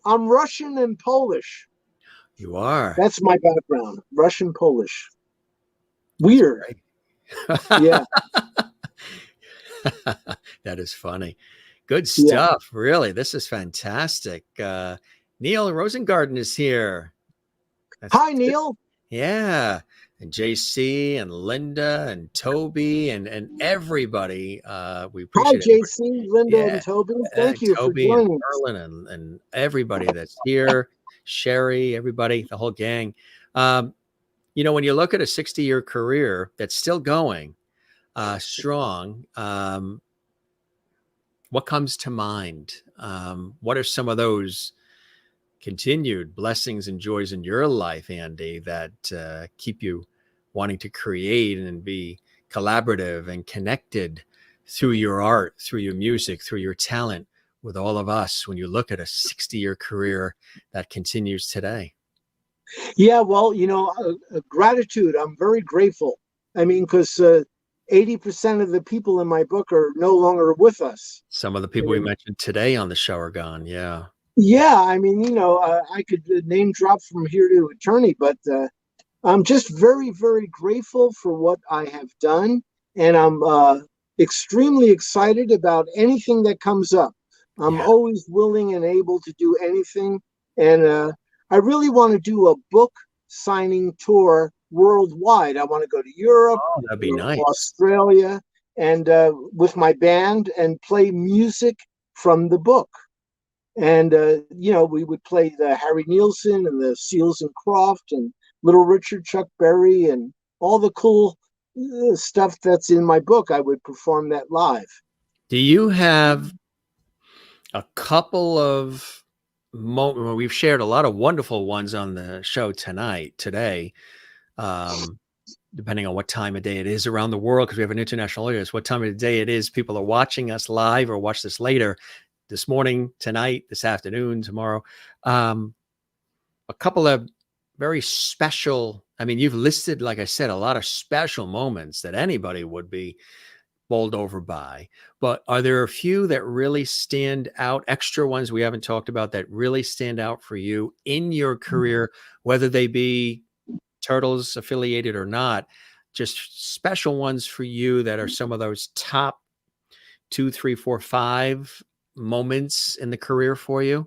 I'm Russian and Polish. You are. That's my background. Russian, Polish. That's Weird. great. Yeah. That is funny. Good Yeah. stuff. Really. This is fantastic. Neil Rosengarten is here. That's Hi, Neil. Yeah. And JC and Linda and Toby and everybody. We Hi, appreciate everybody. JC, Linda, Yeah. and Toby. Thank you Toby for and joining us. Merlin and everybody that's here. Sherry, everybody, the whole gang. You know, when you look at a 60-year career that's still going strong, what comes to mind? What are some of those continued blessings and joys in your life, Andy, that keep you wanting to create and be collaborative and connected through your art, through your music, through your talent with all of us when you look at a 60-year career that continues today? Yeah, well, gratitude. I'm very grateful. I mean, because 80% of the people in my book are no longer with us. Some of the people we mentioned today on the show are gone. Yeah. Yeah, I mean, I could name drop from here to eternity, but I'm just very, very grateful for what I have done. And I'm extremely excited about anything that comes up. I'm always willing and able to do anything. And I really want to do a book signing tour worldwide. I want to go to Europe, that'd be nice. Australia, and with my band and play music from the book. And, we would play the Harry Nilsson and the Seals and Croft and Little Richard, Chuck Berry, and all the cool stuff that's in my book. I would perform that live. Do you have a couple of moments? Well, we've shared a lot of wonderful ones on the show today, depending on what time of day it is around the world, because we have an international audience, what time of the day it is. People are watching us live or watch this later. This morning, tonight, this afternoon, tomorrow. A couple of very special, I mean, you've listed, like I said, a lot of special moments that anybody would be bowled over by. But are there a few that really stand out, extra ones we haven't talked about that really stand out for you in your career, whether they be Turtles affiliated or not, just special ones for you that are some of those top 2, 3, 4, 5 moments in the career for you?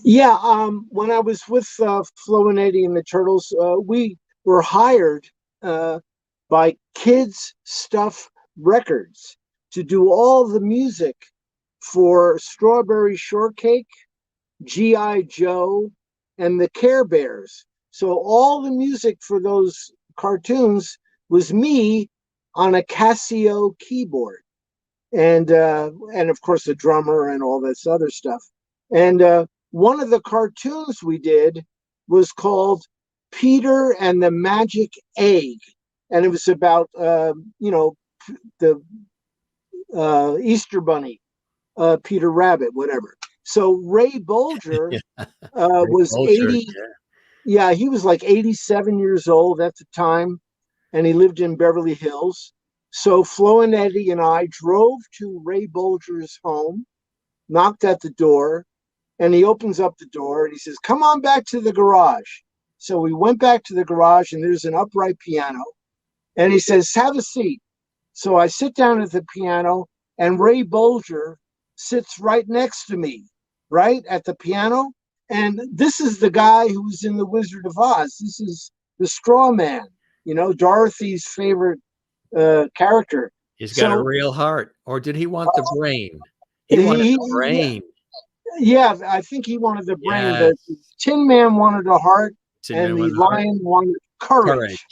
Yeah, when I was with Flo and Eddie and the Turtles, we were hired by Kids Stuff Records to do all the music for Strawberry Shortcake, G.I. Joe, and the Care Bears. So all the music for those cartoons was me on a Casio keyboard. And of course the drummer and all this other stuff. And one of the cartoons we did was called Peter and the Magic Egg, and it was about the Easter Bunny, Peter Rabbit, whatever. So Ray Bolger was Bolger, 80. Yeah, he was like 87 years old at the time, and he lived in Beverly Hills. So Flo and Eddie and I drove to Ray Bolger's home, knocked at the door, and he opens up the door and he says, "Come on back to the garage." So we went back to the garage, and there's an upright piano. And he says, "Have a seat." So I sit down at the piano, and Ray Bolger sits right next to me, right at the piano. And this is the guy who was in The Wizard of Oz. This is the straw man, Dorothy's favorite character. He's got a real heart. Or did he want the brain? He wanted the brain. Yeah, I think he wanted the brain. Yes. The Tin Man wanted a heart, and the lion wanted courage.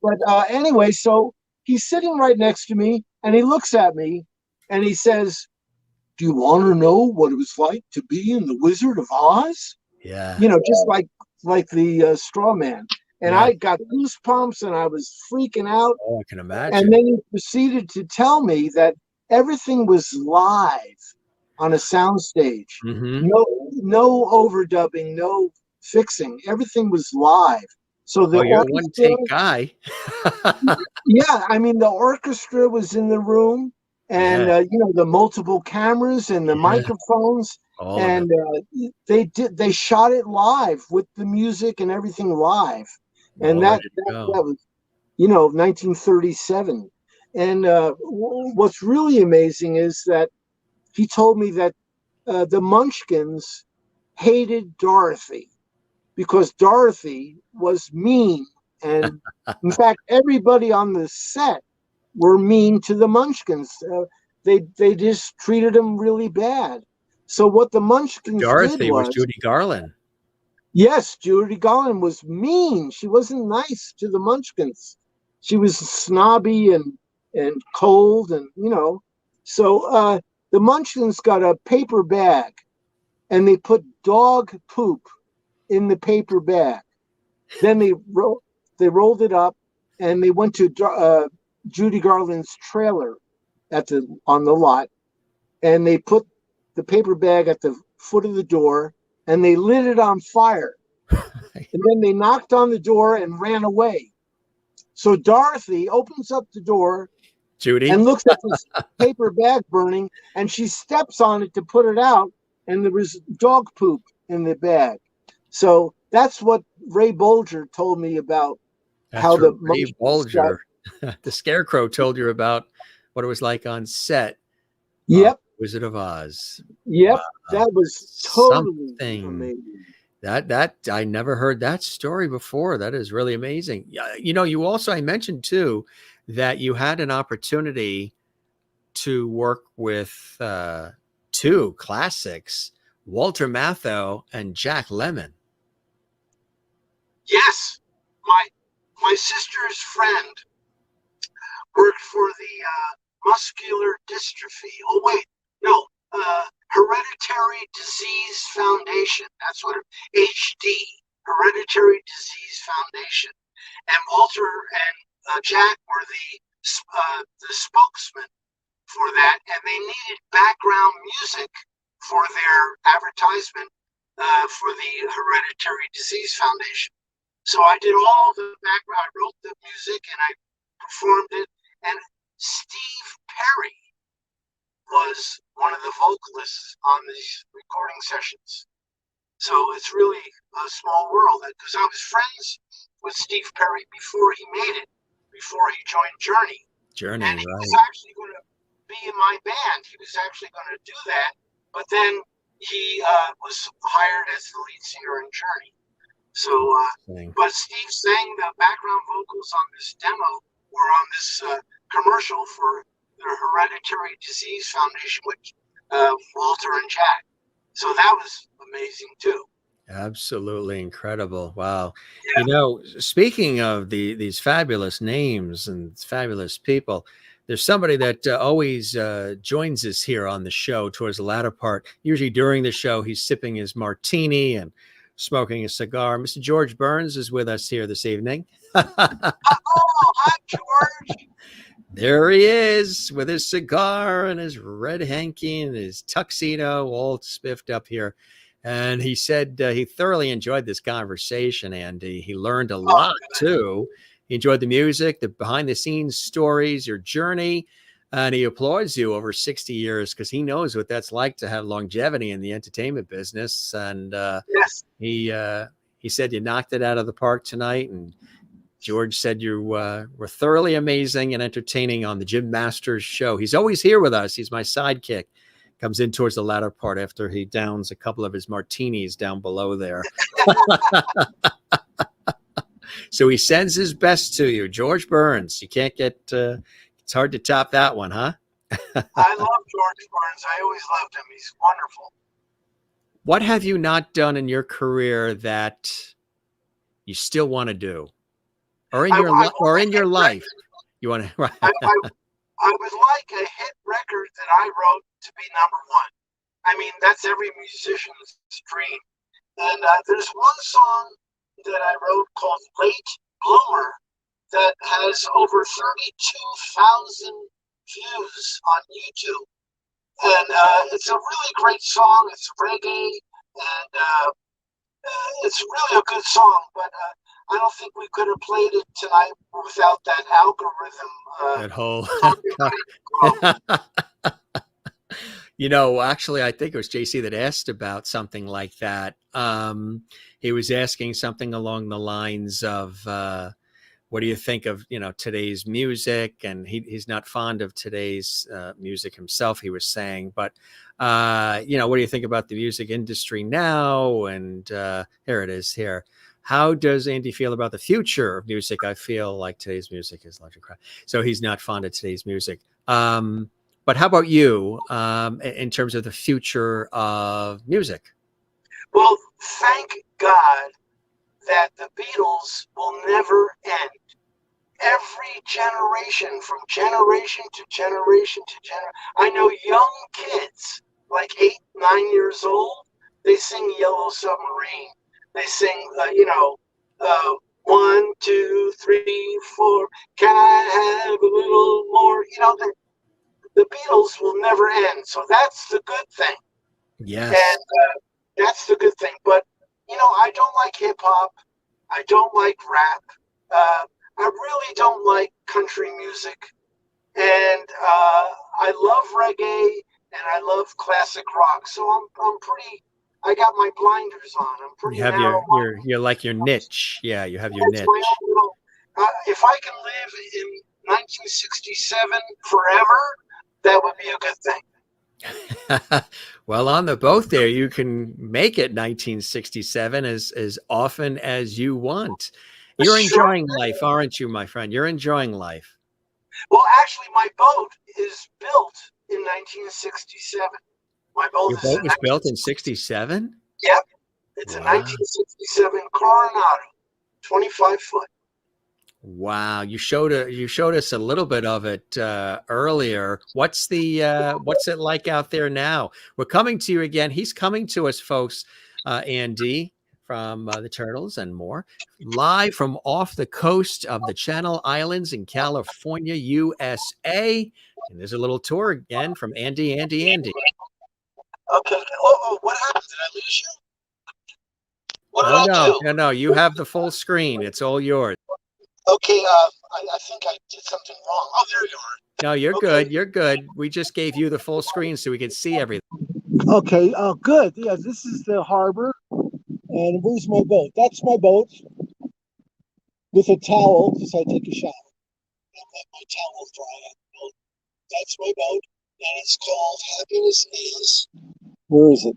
But anyway, so he's sitting right next to me, and he looks at me, and he says, "Do you want to know what it was like to be in The Wizard of Oz?" Yeah. Just like the straw man. And I got goosebumps, and I was freaking out. Oh, I can imagine. And then he proceeded to tell me that everything was live on a soundstage. Mm-hmm. No overdubbing, no fixing. Everything was live. So the Oh, you're a one orchestra, take guy. yeah, I mean the orchestra was in the room, and Yeah, the multiple cameras and the yeah, microphones, all of it. and they shot it live with the music and everything live, and All that ready to that, go. that was 1937. And what's really amazing is that he told me that the Munchkins hated Dorothy because Dorothy was mean. And in fact, everybody on the set were mean to the Munchkins. They just treated them really bad. So what the Munchkins did Dorothy was was, Judy Garland. yes, Judy Garland was mean. She wasn't nice to the Munchkins. She was snobby and cold, and So the Munchkins got a paper bag, and they put dog poop in the paper bag. Then they rolled it up, and they went to Judy Garland's trailer on the lot, and they put the paper bag at the foot of the door, and they lit it on fire. And then they knocked on the door and ran away. So Dorothy opens up the door Judy. and looks at this paper bag burning, and she steps on it to put it out, and there was dog poop in the bag. So that's what Ray Bolger told me about That's how the Ray Munchkins Bolger. The Scarecrow told you about what it was like on set. Yep. Wizard of Oz. Yep. Wow. That was totally Something amazing. that I never heard that story before. That is really amazing. You also, I mentioned too, that you had an opportunity to work with two classics, Walter Matthau and Jack Lemmon. Yes. My sister's friend worked for the muscular dystrophy. Oh, wait. No. Hereditary Disease Foundation. That's what HD, Hereditary Disease Foundation. And Walter and Jack were the spokesman for that, and they needed background music for their advertisement for the Hereditary Disease Foundation. So I did all the background. I wrote the music and I performed it. And Steve Perry was one of the vocalists on these recording sessions. So it's really a small world, because I was friends with Steve Perry before he made it, before he joined Journey. And he was actually going to be in my band. He was actually going to do that, but then he was hired as the lead singer in Journey. So, but Steve sang the background vocals on this demo, or on this commercial for the Hereditary Disease Foundation with Walter and Jack. So that was amazing too. Absolutely incredible. Wow. Yeah. Speaking of these fabulous names and fabulous people, there's somebody that always joins us here on the show towards the latter part. Usually during the show, he's sipping his martini and smoking a cigar. Mr. George Burns is with us here this evening. Oh, hi, George. There he is with his cigar and his red hanky and his tuxedo all spiffed up here. And he said he thoroughly enjoyed this conversation, and he learned a lot too. He enjoyed the music, the behind the scenes stories, your journey, and he applauds you over 60 years because he knows what that's like to have longevity in the entertainment business. And yes. He said you knocked it out of the park tonight, and George said you were thoroughly amazing and entertaining on the Jim Masters show. He's always here with us. He's my sidekick. Comes in towards the latter part after he downs a couple of his martinis down below there. So he sends his best to you, George Burns. You can't get, it's hard to top that one, huh? I love George Burns. I always loved him. He's wonderful. What have you not done in your career that you still want to do? Or in your life? You want to, right? I would like a hit record that I wrote to be number one. I mean, that's every musician's dream. And there's one song that I wrote called Late Bloomer that has over 32,000 views on YouTube. And it's a really great song. It's reggae, and it's really a good song. But I don't think we could have played it tonight without that algorithm. That whole. Copyright. You know, actually, I think it was JC that asked about something like that. He was asking something along the lines of, what do you think of, today's music? And he's not fond of today's music himself, he was saying. But, what do you think about the music industry now? And here it is here. How does Andy feel about the future of music? I feel like today's music is largely crap. So he's not fond of today's music. But how about you in terms of the future of music? Well, thank God that the Beatles will never end. Every generation, from generation to generation to generation. I know young kids, like 8, 9 years old, they sing Yellow Submarine. They sing, 1, 2, 3, 4. Can I have a little more? The Beatles will never end. So that's the good thing. Yes. And that's the good thing. But, I don't like hip hop. I don't like rap. I really don't like country music. And I love reggae and I love classic rock. So I'm pretty, I got my blinders on. I'm pretty You have narrow. you're like your niche. Yeah, you have your That's niche. my own little, if I can live in 1967 forever, that would be a good thing. Well, on the boat there, you can make it 1967 as often as you want. You're enjoying life, aren't you, my friend? You're enjoying life. Well, actually, my boat is built in 1967. My boat Your boat was built in 67? Yep. It's a Wow. 1967 Coronado, 25 foot. Wow, you showed us a little bit of it earlier. What's it like out there now? We're coming to you again. He's coming to us, folks. Andy from the Turtles and more, live from off the coast of the Channel Islands in California, USA. And there's a little tour again from Andy. Okay. Oh, what happened? Did I lose you? What did I do? No. You have the full screen. It's all yours. Okay, I think I did something wrong. Oh, there you are. No, you're Okay. good. You're good. We just gave you the full screen so we could see everything. Okay, good. Yeah, this is the harbor. And where's my boat? That's my boat with a towel because I take a shower. And let my towel dry out. That's my boat, and it's called Happiness Is. Where is it?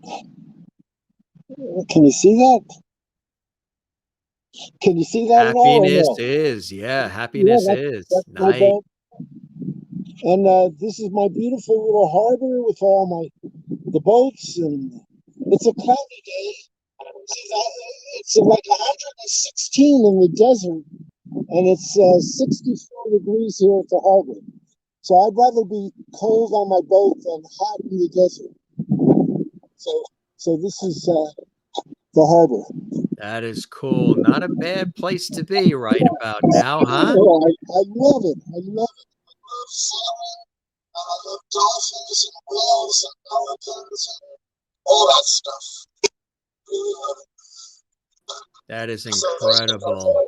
Can you see that? Can you see that at all? Happiness is, yeah. Happiness is. That's my Nice. boat. And this is my beautiful little harbor with all the boats, and it's a cloudy day. It's like 116 in the desert, and it's 64 degrees here at the harbor. So I'd rather be cold on my boat than hot in the desert. So this is the harbor. That is cool. Not a bad place to be right about now, huh? Oh, I love it. I love it. I love sailing, and I love dolphins and whales and pelicans and all that stuff. Really love it. That is incredible.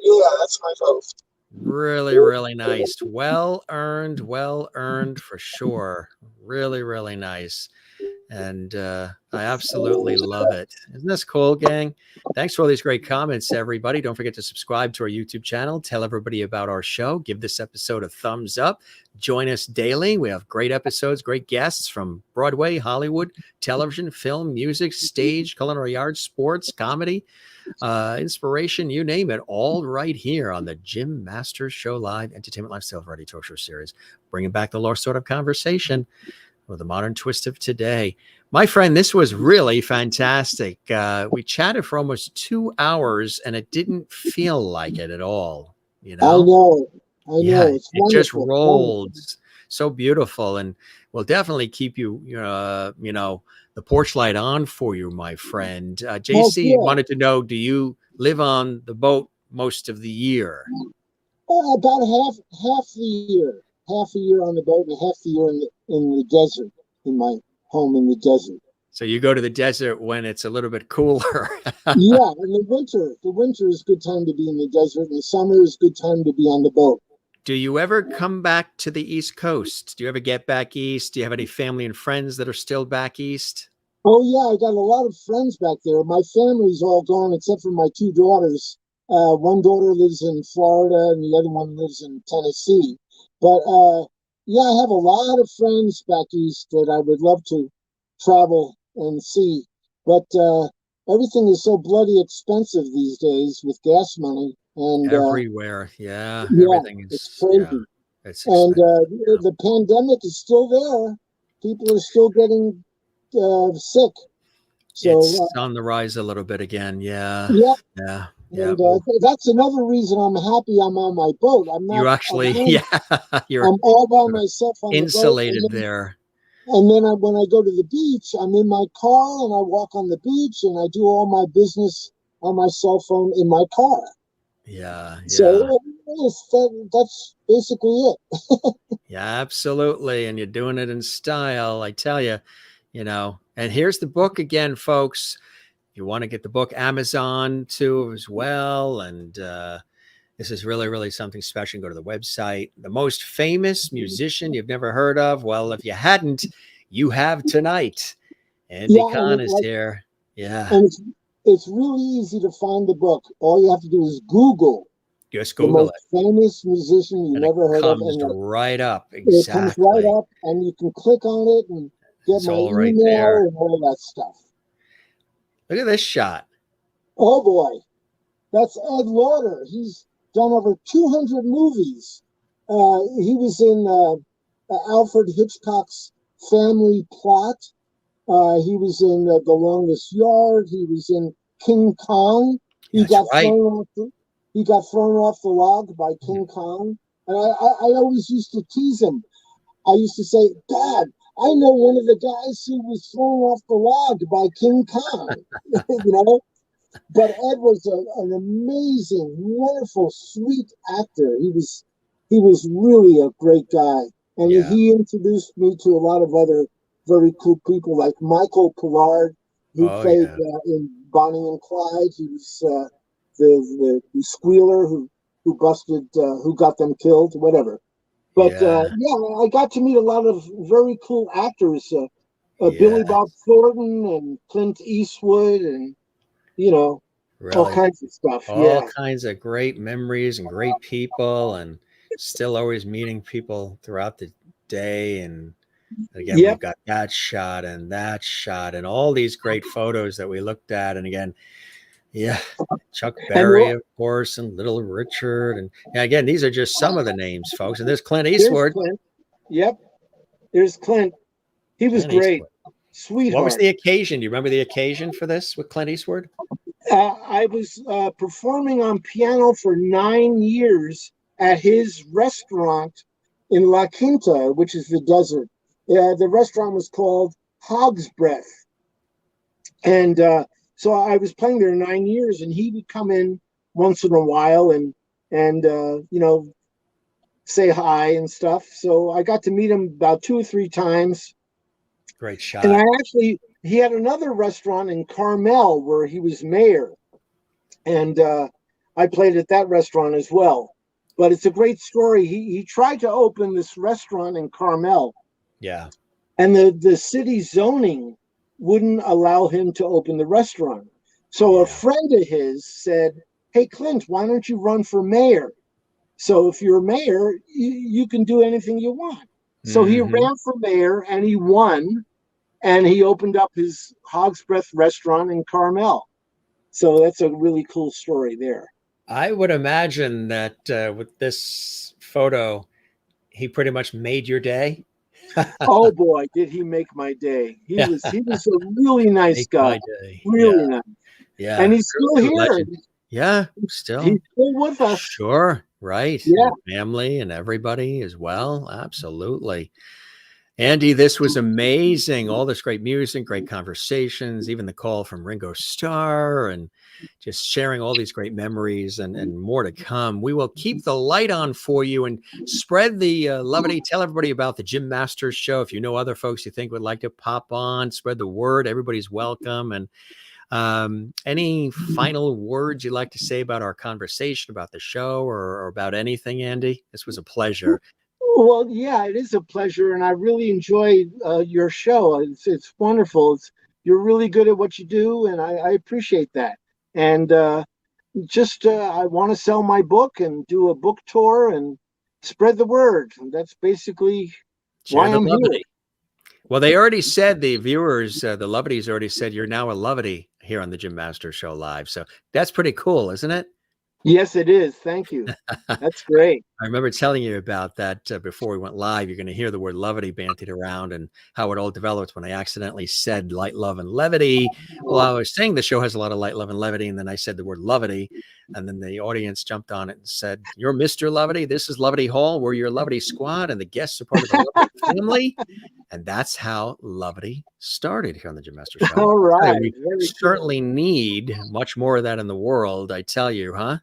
Yeah, that's my boat. Really, really nice. Well earned for sure. Really, really nice. And I absolutely love it. Isn't this cool, gang? Thanks for all these great comments, everybody. Don't forget to subscribe to our YouTube channel. Tell everybody about our show. Give this episode a thumbs up. Join us daily. We have great episodes, great guests from Broadway, Hollywood, television, film, music, stage, culinary arts, sports, comedy, inspiration, you name it, all right here on the Jim Masters Show Live Entertainment Lifestyle Variety Talk Show Series. Bringing back the lost sort of conversation with a modern twist of today. My friend, this was really fantastic. We chatted for almost 2 hours and it didn't feel like it at all. I know. Yeah, It's it just wonderful. rolled so beautiful, and we'll definitely keep you, the porch light on for you, my friend. JC wanted to know, do you live on the boat most of the year? About half the year. Half a year on the boat and half the year in the desert, in my home in the desert. So you go to the desert when it's a little bit cooler. Yeah, in the winter is a good time to be in the desert, and the summer is a good time to be on the boat. Do you ever come back to the East Coast? Do you ever get back east? Do you have any family and friends that are still back east? Oh yeah, I got a lot of friends back there. My family's all gone except for my two daughters. One daughter lives in Florida, and the other one lives in Tennessee. But yeah, I have a lot of friends back east that I would love to travel and see. But everything is so bloody expensive these days with gas money. And Everywhere. Yeah. yeah, Everything is it's crazy. Yeah, it's And expensive. the pandemic is still there. People are still getting sick. So It's on the rise a little bit again. Yeah. yeah, Yeah. Yeah. and Well, that's another reason I'm happy I'm on my boat. I'm not you actually, alone. yeah, you're I'm all by sort of myself on the boat. insulated there. And then when I go to the beach, I'm in my car and I walk on the beach and I do all my business on my cell phone in my car. Yeah. Yeah. So that's basically it. Yeah, absolutely. And you're doing it in style, I tell you, and here's the book again, folks. If you want to get the book, Amazon too as well. And this is really, really something special. Go to the website. The most famous musician you've never heard of. Well, if you hadn't, you have tonight. Andy Cahan is here. Yeah. And it's really easy to find the book. All you have to do is Google. Just the Google most it. famous musician you And never heard of. Comes And right up. Exactly. It comes right up, and you can click on it and get It's my all email right there. and all that stuff. Look at this shot. Oh boy, that's Ed Lauder. He's done over 200 movies. He was in Alfred Hitchcock's Family Plot. He was in The Longest Yard. He was in King Kong. He got thrown off the log by King Kong. And I always used to tease him. I used to say, Dad, I know one of the guys who was thrown off the log by King Kong. But Ed was an amazing, wonderful, sweet actor. He was really a great guy. And he introduced me to a lot of other very cool people, like Michael Pollard, who played in Bonnie and Clyde. He was the squealer who got them killed, whatever. But I got to meet a lot of very cool actors, Billy Bob Thornton and Clint Eastwood, and all kinds of stuff. All kinds of great memories and great people, and still always meeting people throughout the day. And again, we've got that shot and all these great photos that we looked at. And again, Chuck Berry, of course, and Little Richard. And again, these are just some of the names, folks. And there's Clint Eastwood. There's Clint. He was great. Sweetheart. What was the occasion? Do you remember the occasion for this with Clint Eastwood? I was performing on piano for 9 years at his restaurant in La Quinta, which is the desert. The restaurant was called Hog's Breath. And so I was playing there 9 years, and he would come in once in a while and say hi and stuff. So I got to meet him about 2 or 3 times. Great shot. And he had another restaurant in Carmel where he was mayor. And I played at that restaurant as well. But it's a great story. He tried to open this restaurant in Carmel. Yeah. And the city zoning wouldn't allow him to open the restaurant. So a friend of his said, hey, Clint, why don't you run for mayor? So if you're mayor, you can do anything you want. So he ran for mayor and he won. And he opened up his Hog's Breath restaurant in Carmel. So that's a really cool story there. I would imagine that with this photo, he pretty much made your day. Oh boy, did he make my day. He was a really nice guy. Really nice. Yeah. And he's still here. Legend. Yeah, still. He's still with us. Sure. Right. Yeah. And family and everybody as well. Absolutely. Andy, this was amazing. All this great music, great conversations, even the call from Ringo Starr, and just sharing all these great memories and more to come. We will keep the light on for you and spread the levity. Tell everybody about the Jim Masters Show. If you know other folks you think would like to pop on, spread the word. Everybody's welcome. And any final words you'd like to say about our conversation, about the show, or about anything, Andy? This was a pleasure. Well, yeah, it is a pleasure, and I really enjoy your show. It's wonderful. You're really good at what you do, and I appreciate that. And I want to sell my book and do a book tour and spread the word. And that's basically why I'm here. Well, they already said, the viewers, the Lovities already said you're now a Lovity here on the Jim Masters Show Live. So that's pretty cool, isn't it? Yes, it is. Thank you. That's great. I remember telling you about that before we went live. You're going to hear the word levity bandied around and how it all developed when I accidentally said light, love, and levity. Well, I was saying the show has a lot of light, love, and levity, and then I said the word levity, and then the audience jumped on it and said, "You're Mr. Levity. This is Levity Hall. We're your Levity squad, and the guests are part of the Levity family." And that's how levity started here on the Jim Masters Show. All right. We certainly need much more of that in the world, I tell you, huh?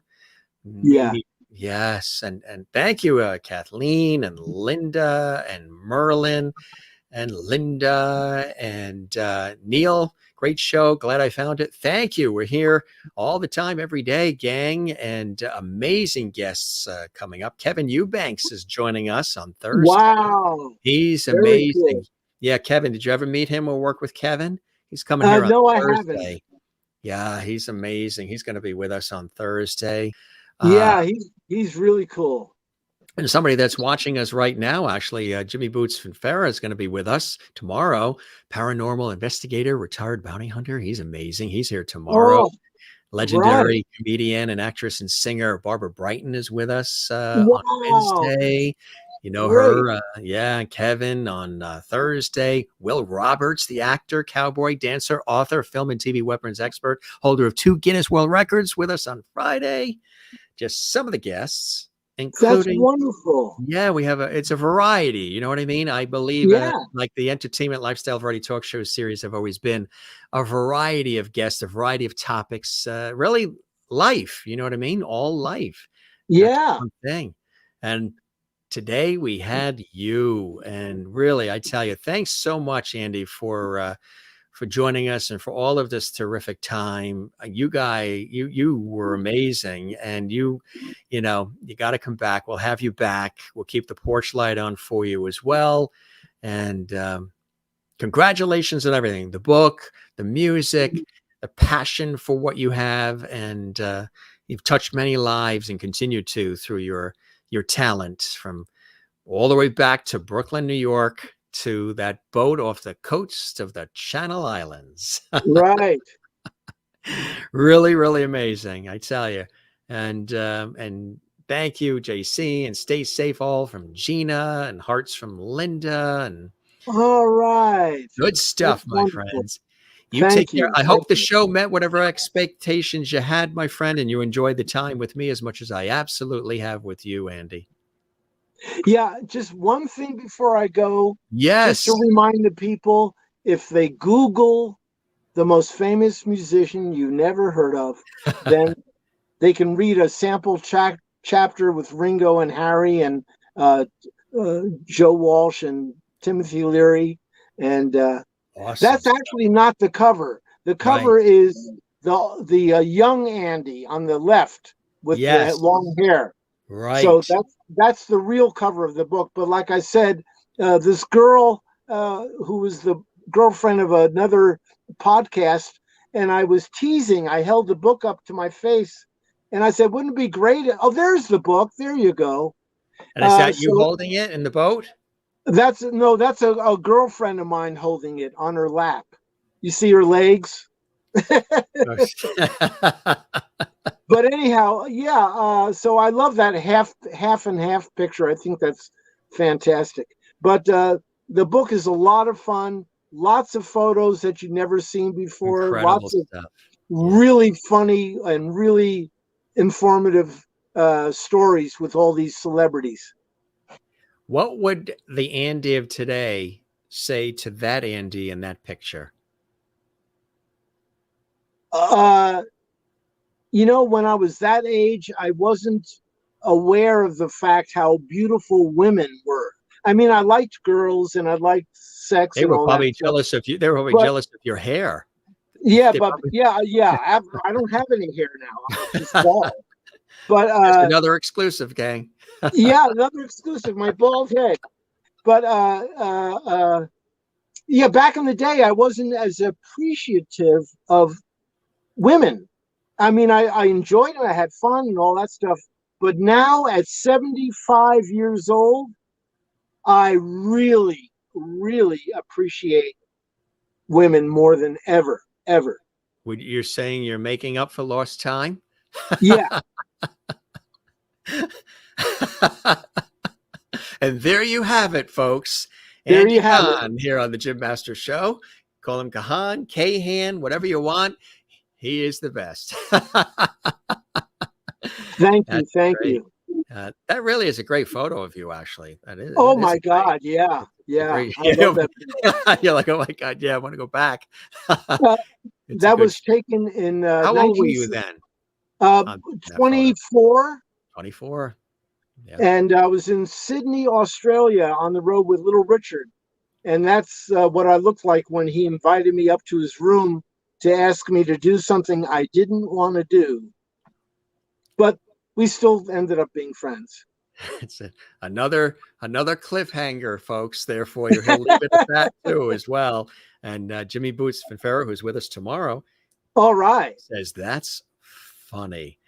Yeah. Yes. And thank you, Kathleen and Linda and Merlin and Linda and Neil. Great show. Glad I found it. Thank you. We're here all the time, every day, gang, and amazing guests coming up. Kevin Eubanks is joining us on Thursday. Wow. He's amazing. Yeah, Kevin, did you ever meet him or work with Kevin? He's coming here on Thursday. I haven't. Yeah, he's amazing. He's going to be with us on Thursday. Yeah, he's really cool. And somebody that's watching us right now, actually, Jimmy Boots Finfera is going to be with us tomorrow. Paranormal investigator, retired bounty hunter. He's amazing. He's here tomorrow. Oh, legendary comedian and actress and singer Barbara Brighton is with us on Wednesday. You know her. Yeah, Kevin on Thursday. Will Roberts, the actor, cowboy, dancer, author, film and TV weapons expert, holder of 2 Guinness World Records, with us on Friday. Just some of the guests, including. That's wonderful. Yeah, we have it's a variety. You know what I mean? I believe like the entertainment, lifestyle, variety talk show series have always been a variety of guests, a variety of topics, really life. You know what I mean? All life. Yeah. One thing. And today we had you, and really, I tell you, thanks so much, Andy, for joining us and for all of this terrific time. You were amazing, and you got to come back. We'll have you back. We'll keep the porch light on for you as well. And congratulations on everything, the book, the music, the passion for what you have. And you've touched many lives and continue to through your talent, from all the way back to Brooklyn, New York, to that boat off the coast of the Channel Islands. Right. Really, really amazing, I tell you. And thank you, JC, and stay safe all from Gina, and hearts from Linda, and all right. Good stuff, my friends. You take care. I hope the show met whatever expectations you had, my friend, and you enjoyed the time with me as much as I absolutely have with you, Andy. Yeah, just one thing before I go. Yes. Just to remind the people, if they Google the most famous musician you never heard of, then they can read a sample chapter with Ringo and Harry and Joe Walsh and Timothy Leary. And awesome. That's actually not the cover. The cover is the young Andy on the left with the long hair. Right. So that's the real cover of the book. But like I said, this girl who was the girlfriend of another podcast, and I was teasing. I held the book up to my face, and I said, "Wouldn't it be great?" Oh, there's the book. There you go. And is that you holding it in the boat? That's a girlfriend of mine holding it on her lap. You see her legs. But anyhow, so I love that half and half picture. I think that's fantastic. But the book is a lot of fun, lots of photos that you've never seen before, incredible lots of stuff. Really funny and really informative stories with all these celebrities. What would the Andy of today say to that Andy in that picture? When I was that age, I wasn't aware of the fact how beautiful women were. I mean, I liked girls and I liked sex. They and were all probably that stuff. jealous of you. They were probably But- jealous of your hair. Yeah, They but probably- yeah. I don't have any hair now. I'm just bald. But That's another exclusive, gang. yeah, another exclusive. My bald head. But yeah, back in the day, I wasn't as appreciative of women. I mean, I enjoyed it. I had fun and all that stuff. But now at 75 years old, I really, really appreciate women more than ever. You're saying you're making up for lost time? Yeah. And there you have it, folks. There Andy you have it. Cahan here on the Jim Master Show. Call him Cahan, Cahan, whatever you want. He is the best. Thank you. That's Thank great. you. That really is a great photo of you, actually. That is. Oh that is my great. God. Yeah. Yeah. Great. I love that. You're like, oh my God, yeah, I want to go back. It's a That good was show. taken in How old were you then? 24. 24. Yeah. And I was in Sydney, Australia on the road with Little Richard. And that's what I looked like when he invited me up to his room to ask me to do something I didn't want to do. But we still ended up being friends. It's another cliffhanger, folks. Therefore, he'll leave it at that too, as well. And Jimmy Boots Finfera, who's with us tomorrow, All right. says that's funny.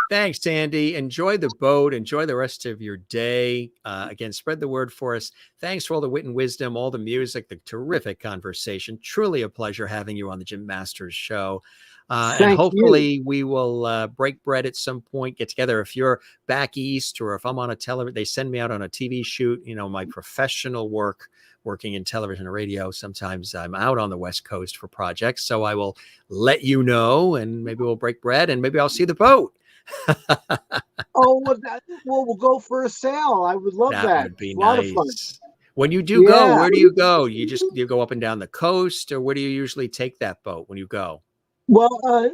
Thanks, Andy. Enjoy the boat. Enjoy the rest of your day. Again, spread the word for us. Thanks for all the wit and wisdom, all the music, the terrific conversation. Truly a pleasure having you on the Jim Masters Show. And hopefully we will break bread at some point, get together. If you're back east or if I'm on a television, they send me out on a TV shoot, my professional work, working in television and radio. Sometimes I'm out on the West Coast for projects. So I will let you know, and maybe we'll break bread and maybe I'll see the boat. Oh, we'll go for a sail. I would love that. That would be a lot nice. of fun. When you do go, Yeah. where do you go? You go up and down the coast, or where do you usually take that boat when you go? Well,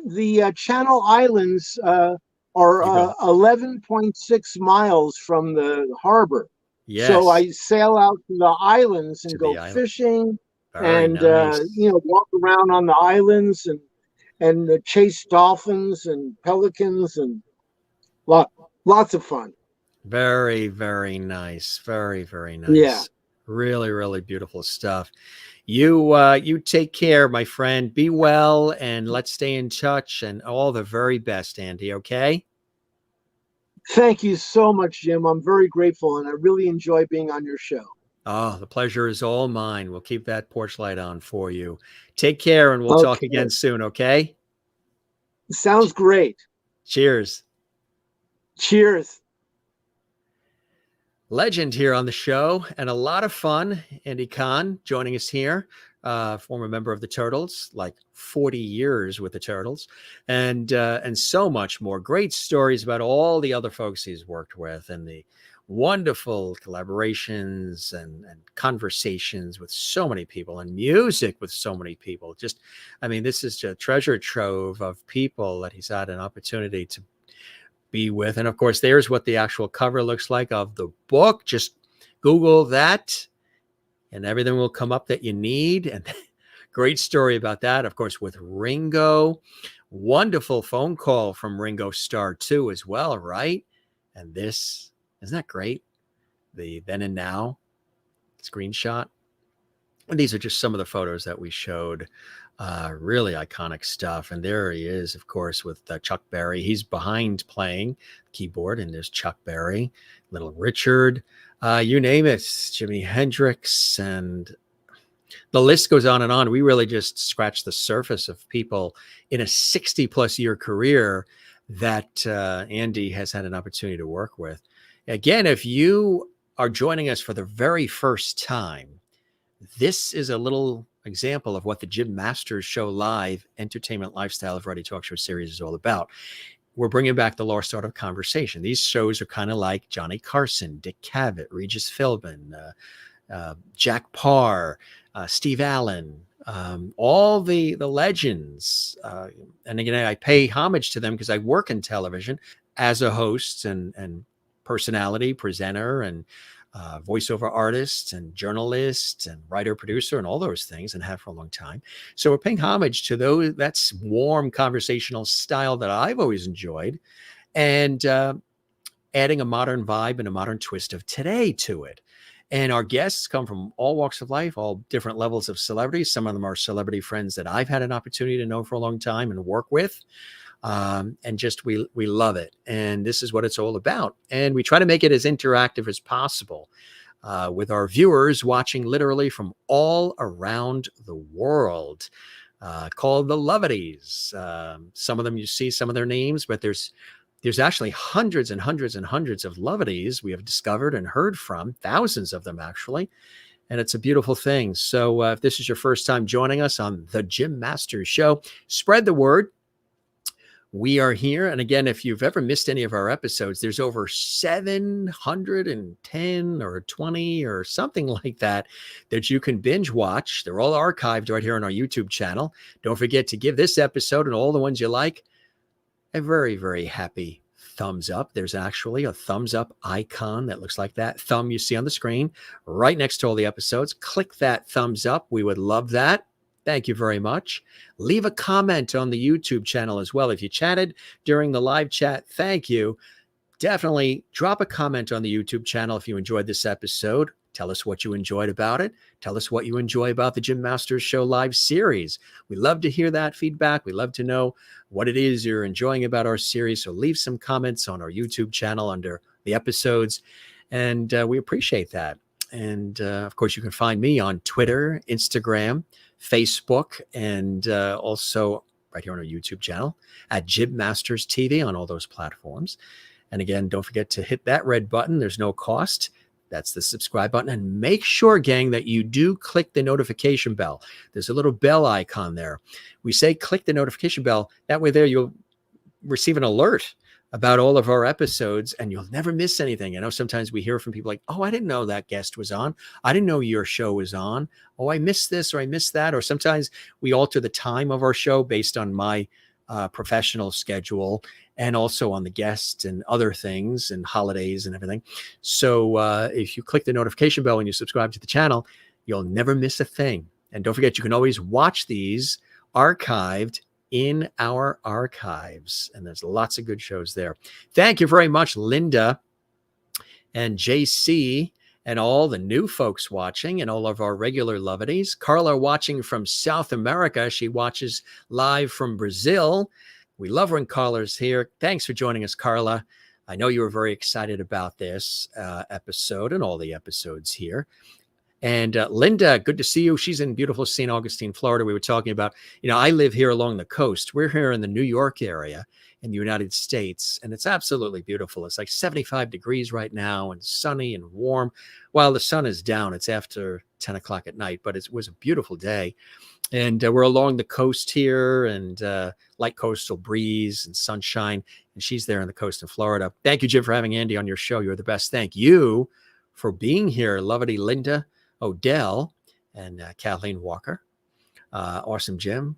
the Channel Islands are 11.6 miles from the harbor. Yes. So I sail out to the islands and To go the island. Fishing Very and nice. walk around on the islands and chase dolphins and pelicans and lots of fun. Very, very nice. Very, very nice. Yeah. Really, really beautiful stuff. You take care, my friend. Be well, and let's stay in touch, and all the very best, Andy. Okay. Thank you so much, Jim. I'm very grateful, and I really enjoy being on your show. Oh, the pleasure is all mine. We'll keep that porch light on for you. Take care, and we'll talk Okay. again soon. Okay. Sounds great. Cheers. Cheers. Legend here on the show, and a lot of fun. Andy Cahan joining us here, former member of the Turtles, like 40 years with the Turtles, and so much more. Great stories about all the other folks he's worked with, and the wonderful collaborations and conversations with so many people, and music with so many people. This is a treasure trove of people that he's had an opportunity to be with. And of course, there's what the actual cover looks like of the book. Just Google that and everything will come up that you need. And great story about that, of course, with Ringo. Wonderful phone call from Ringo Starr too, as well, right? And this, isn't that great? The then and now screenshot. And these are just some of the photos that we showed. Really iconic stuff. And there he is, of course, with Chuck Berry. He's behind playing keyboard, and there's Chuck Berry, Little Richard, you name it, Jimi Hendrix, and the list goes on and on. We really just scratched the surface of people in a 60-plus year career that Andy has had an opportunity to work with. Again, if you are joining us for the very first time, this is a little example of what the Jim Masters Show Live entertainment lifestyle of variety talk show series is all about. We're bringing back the lost art of conversation. These shows are kind of like Johnny Carson, Dick Cavett, Regis Philbin, Jack Parr, Steve Allen, all the legends. And again, I pay homage to them because I work in television as a host and personality, presenter, and voiceover artist and journalist and writer, producer, and all those things, and have for a long time. So we're paying homage to those. That's warm conversational style that I've always enjoyed, and adding a modern vibe and a modern twist of today to it. And our guests come from all walks of life, all different levels of celebrities. Some of them are celebrity friends that I've had an opportunity to know for a long time and work with. And just we love it. And this is what it's all about. And we try to make it as interactive as possible with our viewers watching literally from all around the world, called the Lovities. Some of them you see some of their names, but there's actually hundreds and hundreds and hundreds of Lovities we have discovered and heard from, thousands of them actually. And it's a beautiful thing. So if this is your first time joining us on the Jim Masters Show, spread the word. We are here. And again, if you've ever missed any of our episodes, there's over 710 or 20 or something like that you can binge watch. They're all archived right here on our YouTube channel. Don't forget to give this episode and all the ones you like a very, very happy thumbs up. There's actually a thumbs up icon that looks like that thumb you see on the screen right next to all the episodes. Click that thumbs up. We would love that. Thank you very much. Leave a comment on the YouTube channel as well. If you chatted during the live chat, thank you. Definitely drop a comment on the YouTube channel if you enjoyed this episode. Tell us what you enjoyed about it. Tell us what you enjoy about the Jim Masters Show live series. We love to hear that feedback. We love to know what it is you're enjoying about our series. So leave some comments on our YouTube channel under the episodes. And we appreciate that. And of course, you can find me on Twitter, Instagram, Facebook, and also right here on our YouTube channel at Jim Masters TV on all those platforms. And again, don't forget to hit that red button. There's no cost. That's the subscribe button. And make sure, gang, that you do click the notification bell. There's a little bell icon there. We say click the notification bell. That way there you'll receive an alert about all of our episodes and you'll never miss anything. I know sometimes we hear from people like, oh, I didn't know that guest was on. I didn't know your show was on. Oh, I missed this or I missed that. Or sometimes we alter the time of our show based on my professional schedule and also on the guests and other things and holidays and everything. So if you click the notification bell and you subscribe to the channel, you'll never miss a thing. And don't forget, you can always watch these archived in our archives. And there's lots of good shows there. Thank you very much, Linda and JC and all the new folks watching and all of our regular Lovities. Carla watching from South America. She watches live from Brazil. We love when Carla's here. Thanks for joining us, Carla. I know you were very excited about this episode and all the episodes here. And Linda, good to see you. She's in beautiful St. Augustine, Florida. We were talking about, I live here along the coast. We're here in the New York area in the United States, and it's absolutely beautiful. It's like 75 degrees right now and sunny and warm. While the sun is down, it's after 10 o'clock at night, but it was a beautiful day. And we're along the coast here and light coastal breeze and sunshine. And she's there on the coast of Florida. Thank you, Jim, for having Andy on your show. You're the best. Thank you for being here, lovely Linda Odell and Kathleen Walker. Awesome, Jim.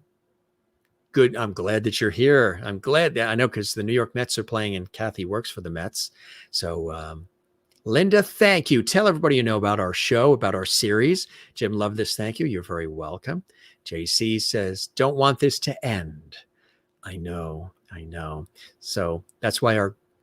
Good. I'm glad that you're here. I'm glad that I know because the New York Mets are playing and Kathy works for the Mets. So, Linda, thank you. Tell everybody you know about our show, about our series. Jim, love this. Thank you. You're very welcome. JC says, don't want this to end. I know. So that's why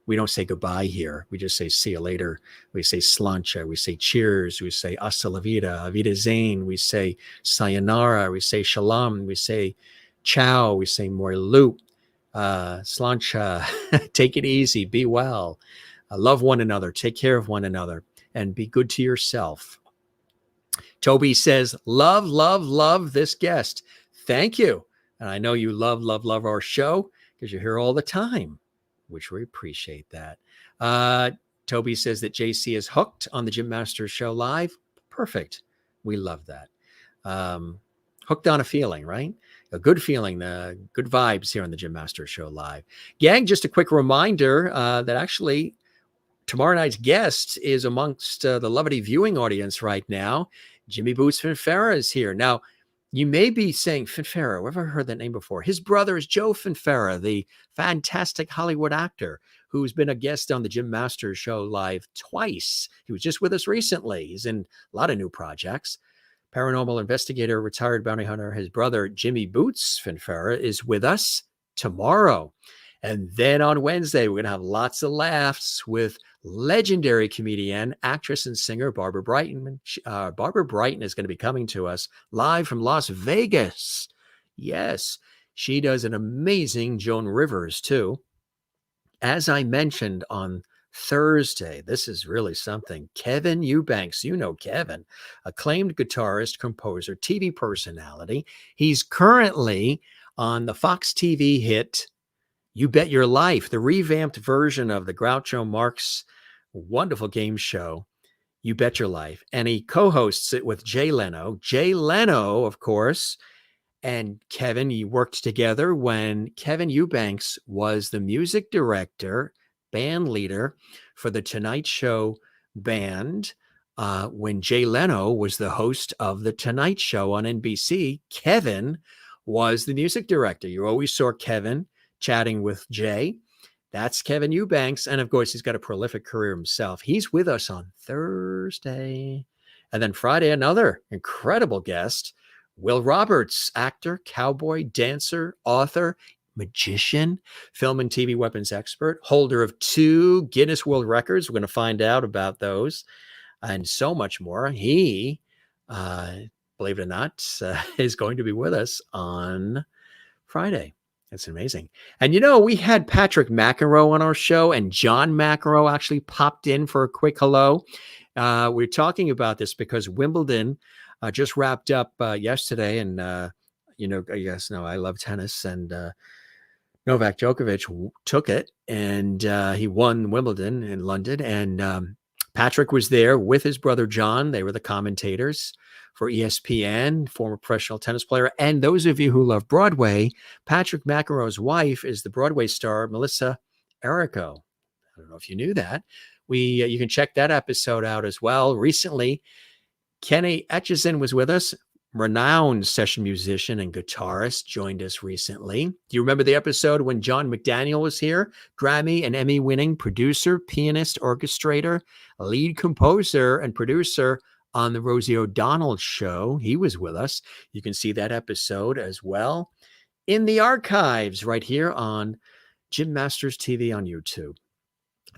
we don't say goodbye here. We just say see you later. We say slancha. We say cheers. We say hasta la vida, avida zain. We say sayonara. We say shalom. We say ciao. We say morlu. Slancha. Take it easy. Be well. Love one another. Take care of one another. And be good to yourself. Toby says, love this guest. Thank you. And I know you love our show because you're here all the time, which we appreciate that. Toby says that JC is hooked on the Jim Masters Show live. Perfect. We love that. Hooked on a feeling, right? A good feeling, good vibes here on the Jim Masters Show live. Gang, just a quick reminder that actually tomorrow night's guest is amongst the Lovity viewing audience right now. Jimmy Boots Finfera is here. Now, you may be saying, Finfera, where have I heard that name before? His brother is Joe Finfera, the fantastic Hollywood actor who's been a guest on the Jim Masters Show live twice. He was just with us recently. He's in a lot of new projects. Paranormal investigator, retired bounty hunter. His brother, Jimmy Boots Finfera, is with us tomorrow. And then on Wednesday, we're going to have lots of laughs with legendary comedian, actress, and singer Barbara Brighton. Barbara Brighton is going to be coming to us live from Las Vegas. Yes, she does an amazing Joan Rivers, too. As I mentioned on Thursday, this is really something. Kevin Eubanks, you know Kevin, acclaimed guitarist, composer, TV personality. He's currently on the Fox TV hit You Bet Your Life, the revamped version of the Groucho Marx wonderful game show, You Bet Your Life. And he co-hosts it with Jay Leno. Jay Leno, of course, and Kevin, you worked together when Kevin Eubanks was the music director, band leader for the Tonight Show band. When Jay Leno was the host of the Tonight Show on NBC, Kevin was the music director. You always saw Kevin chatting with Jay. That's Kevin Eubanks. And of course, he's got a prolific career himself. He's with us on Thursday. And then Friday, another incredible guest, Will Roberts, actor, cowboy, dancer, author, magician, film and TV weapons expert, holder of 2 Guinness World Records. We're going to find out about those and so much more. He, believe it or not, is going to be with us on Friday. That's amazing. And, you know, we had Patrick McEnroe on our show, and John McEnroe actually popped in for a quick hello. We're talking about this because Wimbledon just wrapped up yesterday. And, you know, I love tennis. And Novak Djokovic took it, and he won Wimbledon in London. And Patrick was there with his brother John. They were the commentators for ESPN, former professional tennis player. And those of you who love Broadway, Patrick McEnroe's wife is the Broadway star, Melissa Errico. I don't know if you knew that. You can check that episode out as well. Recently, Kenny Etchison was with us, renowned session musician and guitarist, joined us recently. Do you remember the episode when John McDaniel was here? Grammy and Emmy-winning producer, pianist, orchestrator, lead composer, and producer on the Rosie O'Donnell Show. He was with us. You can see that episode as well in the archives right here on Jim Masters TV on YouTube.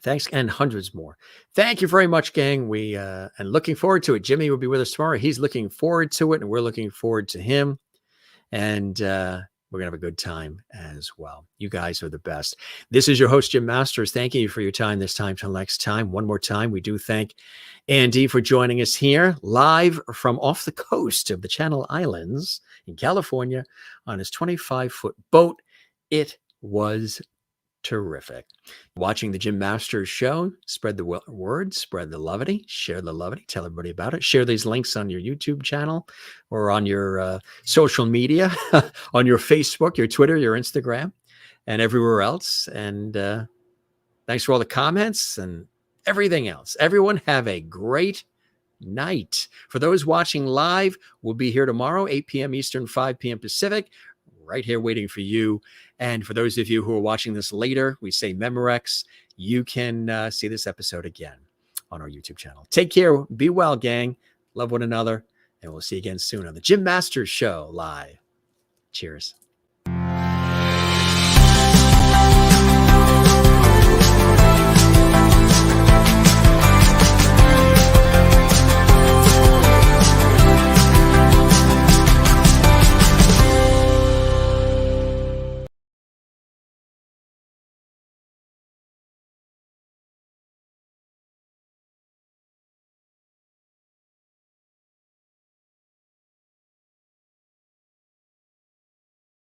Thanks, and hundreds more. Thank you very much, gang. We and looking forward to it. Jimmy will be with us tomorrow. He's looking forward to it, and we're looking forward to him. And we're going to have a good time as well. You guys are the best. This is your host, Jim Masters. Thank you for your time this time. Till next time. One more time, we do thank Andy for joining us here live from off the coast of the Channel Islands in California on his 25-foot boat. It was terrific. Watching the Jim Masters Show, spread the word, spread the lovity, share the lovity, tell everybody about it. Share these links on your YouTube channel or on your social media, on your Facebook, your Twitter, your Instagram, and everywhere else. And thanks for all the comments and everything else. Everyone have a great night. For those watching live, we'll be here tomorrow, 8 p.m. Eastern, 5 p.m. Pacific, right here waiting for you. And for those of you who are watching this later, we say Memorex, you can see this episode again on our YouTube channel. Take care. Be well, gang. Love one another. And we'll see you again soon on the Jim Masters Show live. Cheers.